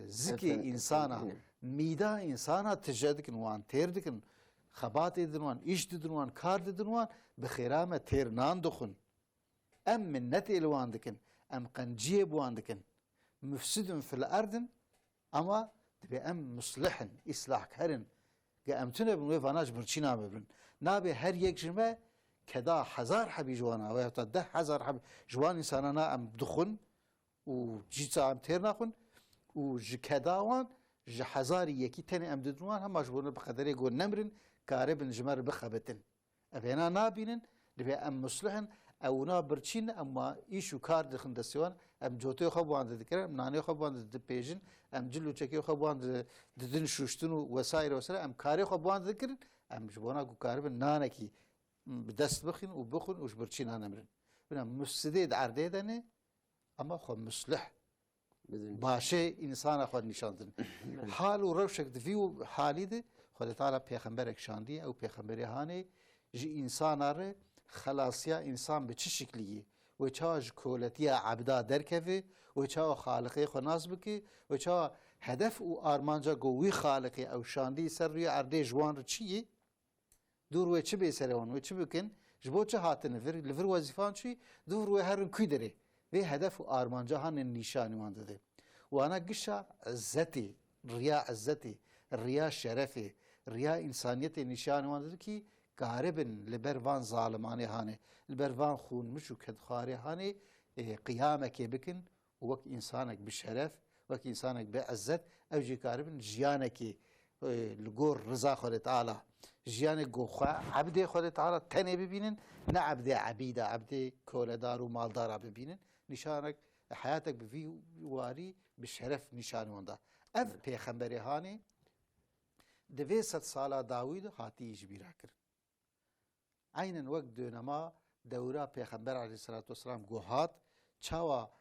زکی انسانا میدا انسانا تجد کن وان تیر دکن خبات دن وان ایش دن وان کار دن وان بخیرامه تیر نان دخن ام منت الوان دکن ام قنجیب وان دکن مفسدن في الارض اما تبي ام مصلحن اصلاح كرن قامتنا بنوي فاناج برچينا ببرن نابي هر يك جمع كدا 1000 حبي جوانا و 10,000 حبي جوان انسانانا ام دخن و جيتا ام تير ناخن و جكداوان ج 1000 يكي تاني ام ددوان هم مجبورن بقدر يقول نمرن كاربن جمر بخبتن ابينا نابينن تبي ام مصلحن او نا برچین اما ایشو کار دخن دستیوان ام جوتو خو باند دکر ام نانی خو باند د پیجن ام جلو چکی خو باند ددن شوشتن و وسایر وسره ام کاری خو باند دکر ام جبونا کو کار به نانه کی بدست بخین و بخون وش برچین انمرن بنا مفسده عرده دنه اما خو مصلح باشه انسان خو نشاندن حال و روشک دفیو حالی ده خدا تعالی پیغمبر شاندی او پیغمبر هانه جی انسان اره خلاصیا انسان به چه شکلیه و چه کولتیا عبدا درکوه و چه خالقی خو ناز بکی و چه هدف و آرمانجا گوی خالقی او شاندی سر روی عرده جوان رو چیه دور و چه بیسرون و چه بکن جبو چه هاتن لفر وظیفان چی دور و هر کی داره و هدف و آرمانجا هن نشانی وان داده و انا گشا عزتی ریا عزتی ریا شرفی ریا انسانیت نشانی وان داده کی قاربن لبروان ظالمانه هانه لبروان خون مش وكدخاري هانه قيامك بكن وك انسانك بشرف وك انسانك بعزت او جي قاربن جيانك لغور رضا خود تعالى جيانك گوخا عبد خود تعالى تنه ببينن نا عبد عبيده عبد كولدار ومالدار ببينن نشانك حياتك بفي واري بشرف نشان وندا اف پیغمبر هانه دوی 100 سالا داوود هاتی جبیرا کرد عینن وقت دونما دوره پیغمبر علیه الصلاة والسلام گوهات چاوا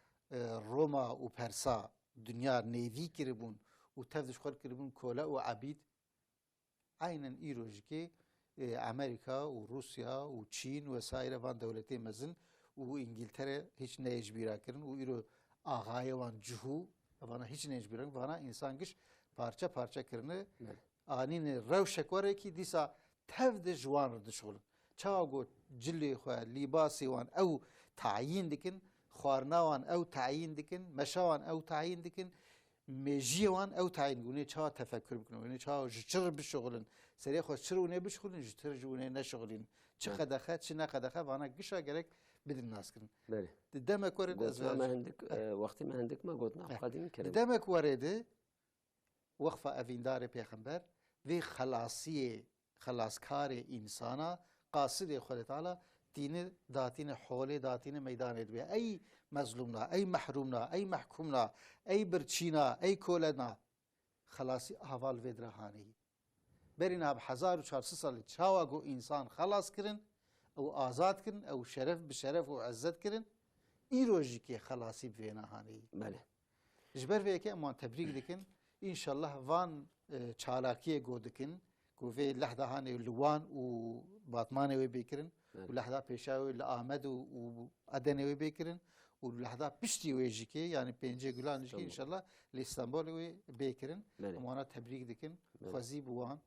روما و پرسا دنیا نیوی کربون و تفدش خور کربون کولا و عبید عینن ایروژ که امریکا و روسیا و چین و سایر وان دولتی مزن و انگلتره هیچ نیجبیرا کرن و ایرو آغای وان جهو وانا هیچ نیجبیرا کرن وانا انسانگش پارچه پارچه کرنه آنین روشک وره کی دیسا تفد جوان رو دشغلن چاگو جلی خواه لیباسی وان او تعیین دکن خوارناوان او تعیین دکن مشاوان او تعیین دکن مجیوان او تعیین گونه چا تفکر بکنن چا جچر بشغلن سری خود چرونه بشغلن جتر جونه نشغلین چه قدخه چه نقدخه وانا گشا گرک بدن ناس کردن بله دمک ورد ازواج وقتی ما هندک ما گفت نه قدیم کردیم دمک ورده وقفه اویندار پیغمبر و خلاصکار انسانا قاصد خود تعالی دین داتین حول داتین میدان دوی ای مظلومنا ای محرومنا ای محکومنا ای برچینا ای کولنا خلاصی احوال ودرهانی برین اب 1400 سال چاوا گو انسان خلاص کرن او آزاد کرن او شرف بشرف و عزت کرن این روزی که خلاصی بوینا هانی بله جبر وی که امان تبریک دکن ان شاء الله وان چالاکی گو دکن گو وی لحظه هانی لوان و باطمان وی بکرن و لحظه پیشاوی لآمد و ادن وی بکرن و لحظه پشتی وی جکی یعنی پنجه گلان جکی ان شاء الله لاستانبول وی بکرن امانا تبریک دکن خوازی بوان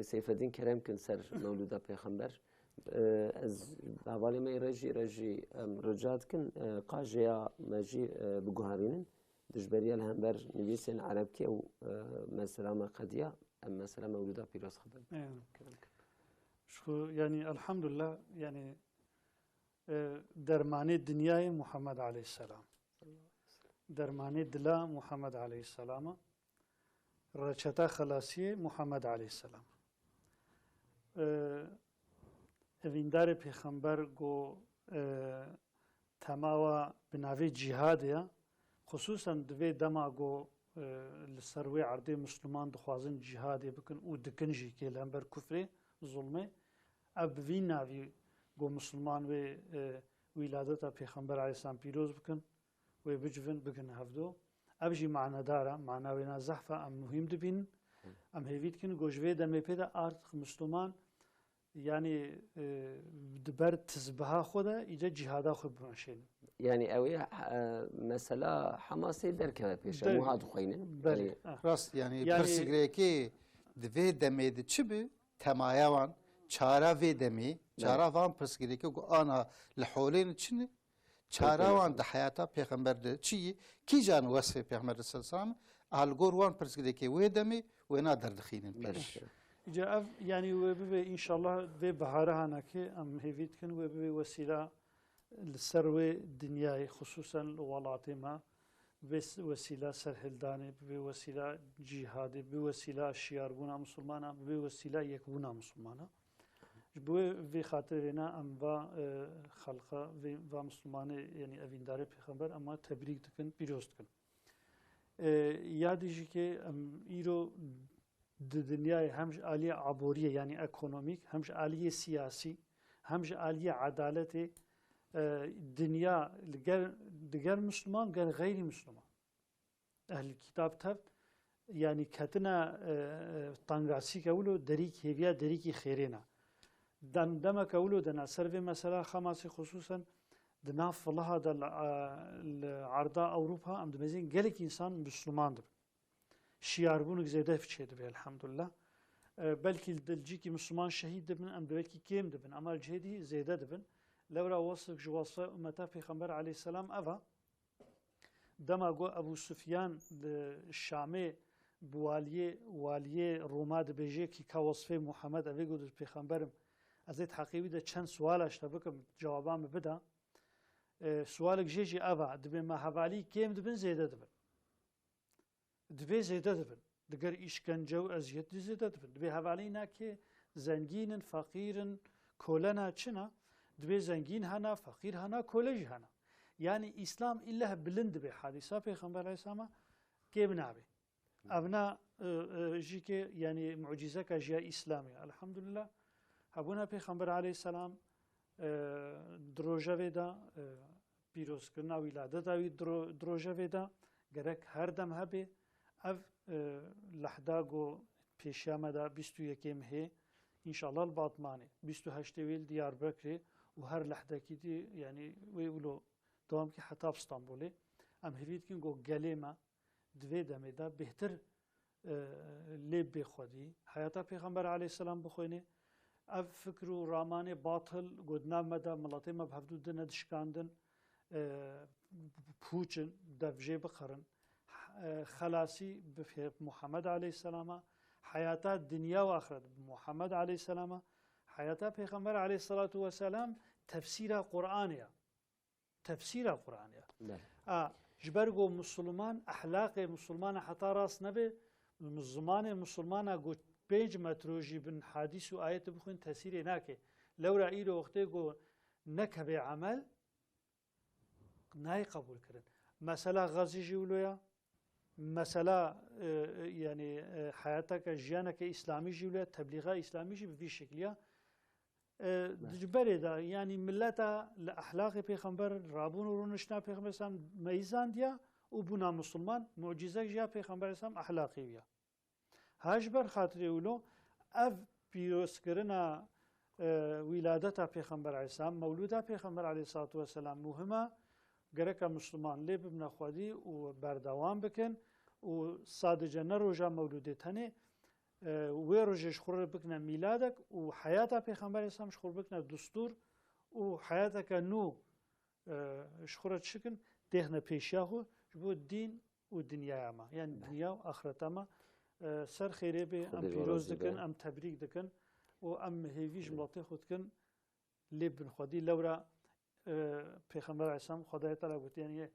سیف الدین کرم کن سر مولود پیغمبر از حوالی می رجی رجات کن قاجیا مجی بگوهرینن دجبريا الهمبر نبيسن عرب كي او مثلا ما قديا مثلا مولودا بيروس خبر شو يعني الحمد لله يعني درماني دنياي محمد عليه السلام درماني دلا محمد عليه السلام رچتا خلاصي محمد عليه السلام اویندار پیغمبر گو تماوا بناوی جهادیا خصوصا دوی دما گو لسروي عرضي مسلمان دخوازن جهادي بكن او دكنجي كي لامبر كفري ظلمه اب في ناوي گو مسلمان و ولادتا پیغمبر عليه السلام پیروز بكن و بجفن بكن هفدو ابجي معنا دارا معنا وينا زحفه ام مهم دبين ام هيفيت كن گوجوي دمي بيدا ارت مسلمان يعني دبر تزبها خدا إجا جهادا خود بمشين يعني أوي مثلا حماسي دركها بيش مو هاد خوينه بله راست يعني برسيغريكي دفي دمي دچبي تمايوان چارا في دمي چارا وان برسيغريكي گو انا لحولين چني چارا وان ده حياتا پیغمبر ده چي كي جان وصف پیغمبر صلى الله عليه وسلم الگور وان برسيغريكي وي دمي وينا دردخينن بيش جاء يعني وبي إن شاء الله في بهارها نكى أم هيفيت كن وبي وسيلة للسروي الدنيا خصوصا الولاطي ما بس وسيلة سرهلداني بوسيلة جهاد بوسيلة شيار بونا مسلمانا بوسيلة يكبونا مسلمانا بو في خاطرنا أم با خلقة في مسلمانة يعني أفينداري بخبر أما تبريك تكن بيروست كن يادي كي أم إيرو دنیای همش عالیه عبوریه یعنی اکونومیک همش عالیه سیاسی همش عالیه عدالت دنیا لگر مسلمان گر غیر مسلمان اهل کتاب تب yani katına tangasi kavulu derik heviya deriki khairina dan dama kavulu dana serve mesela khamasi khususan dnaf vallaha da arda Avrupa am demezin gelik insan Müslümandır. Şiarbunu zede fçedi be elhamdülillah. Belki dilciki Müslüman şehit dibin am belki kim dibin ama cihadi zede dibin. Levra vasık juvasa ümmeta Peygamber aleyhisselam ava dama go Abu Sufyan Şam'e valiye Roma dibêje ki ka wasfê Muhammed evê got Peygamberim ez ê heqîwî de çend sual işte bikim cevaba me bida. Sualek jê jî ava dibê me hevalî kêm dibin zêde dibin. Dibê zêde dibin. Diger îşkence û eziyetî zêde dibin. Dibê hevalî nake zengînin, fakîrin, kolena çina dibê zengîn hena, fakîr hena, kole jî hena. Yani İslam illa bilind dibe hadisa Peygamber Aleyhisselam'a kêm nabe. Evna jîke yani mucize ka jiya İslami. Elhamdülillah. Habuna Peygamber Aleyhisselam drojevê da pîrozkirina wîladeta wî drojevê da gerek her dem hebe ev lehda got pêşiya me da 21 hê inşallah li Batmanê 28 wê Diyarbekirê û her lehdekî dî yani wê wilo devam ki heta İstanbulê em hêvî dikin got gelê me divê demê de bêhtir lê bêxwedî hayata Peygamber Aleyhisselam bixwîne ev fikr û ramanê batıl got nav me de miletê me bi hevdû din dişkandin pûçin dev jê bixerin xelasî bi Muhammed Aleyhisselam'a hayata dünya ve ahiret Muhammed Aleyhisselam'a hayata Peygamber Aleyhisselatu Vesselam tefsira Kur'an'ya tefsira Kur'an'ya جبرگو مسلمان اخلاق مسلمان حتی راست نبه زمان مسلمان گو 5 متروجی بن حدیث و آیت بخوین تاثیر ناکه لورا ایرو وقتی گو نکبه عمل نای قبول کردن مثلا غزی جولویا مثلا يعني حياتك جيانك إسلامي جولة تبليغها إسلامي جي بفي شكلها دجبري دا يعني ملتا لأخلاق پیغمبر رابون ورونشنا پیغمبر اسلام ميزان ديا وبنا مسلمان معجزة جيا پیغمبر اسلام أخلاقي بيا هاجبر خاطر يقولوا أف بيروس كرنا ولادتا پیغمبر اسلام مولودا پیغمبر عليه الصلاة والسلام مهمة گرک مسلمان لی ببنا خودی و بردوام بکن و صادجه نروجا مولوده تنه و روجش خور بکنه میلادک و حیاتا پیغمبر اسلام شخور بکنه دستور و حیاتا که نو شخورت شکن دهنه پیشیا خو جبو دین و دنیا ما یعنی دنیا و آخرت ما سر خیره به ام پیروز دکن ام تبریک دکن و ام هیویج ملاطه خود کن لی ببن خودی لورا پیغمبر اسلام خدای تعالی گفت یعنی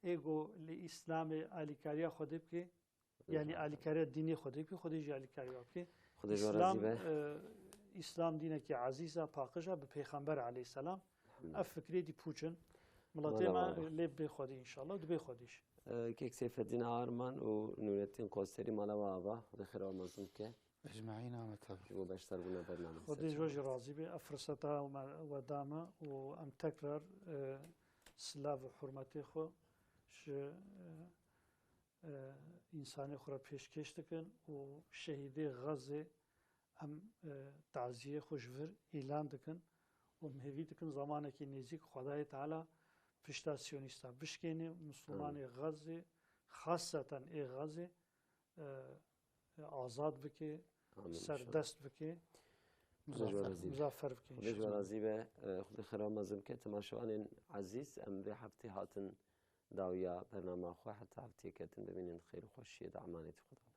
ایگو اسلام علیکاریا خودی که یعنی علیکاریا دینی خودی که خودی جی علیکاریا که اسلام دینه که عزیزه پاکجا به پیغمبر علیه السلام افکری دی پوچن ملاته ما لب به خودی ان شاء الله دو خودیش که سیف الدین آرمان و نورالدین قاصری مالا و آبا خیر آمازم که اجمعین آمد و بیشتر بنا برنامه خودی جوج راضی به افرستا و دامه و ام تکرار سلاف و حرمتی خو ش انسانی خو را پیشکش دکن و شهیدی غزه ام تعزیه خوشور اعلان دکن و مهوی دکن زمانی که نزدیک خدای تعالی پشتا سیونیستا بشکنه مسلمان غزه خاصتا ای غزه آزاد بکه سردست بکه مزافر بکه خودش راضی به خود خیرام مزم که تماشاوان عزیز ام به هفته هاتن داویا برنامه خو حتی هفته کتن ببینین خیر و خوشی دعمانیت خدا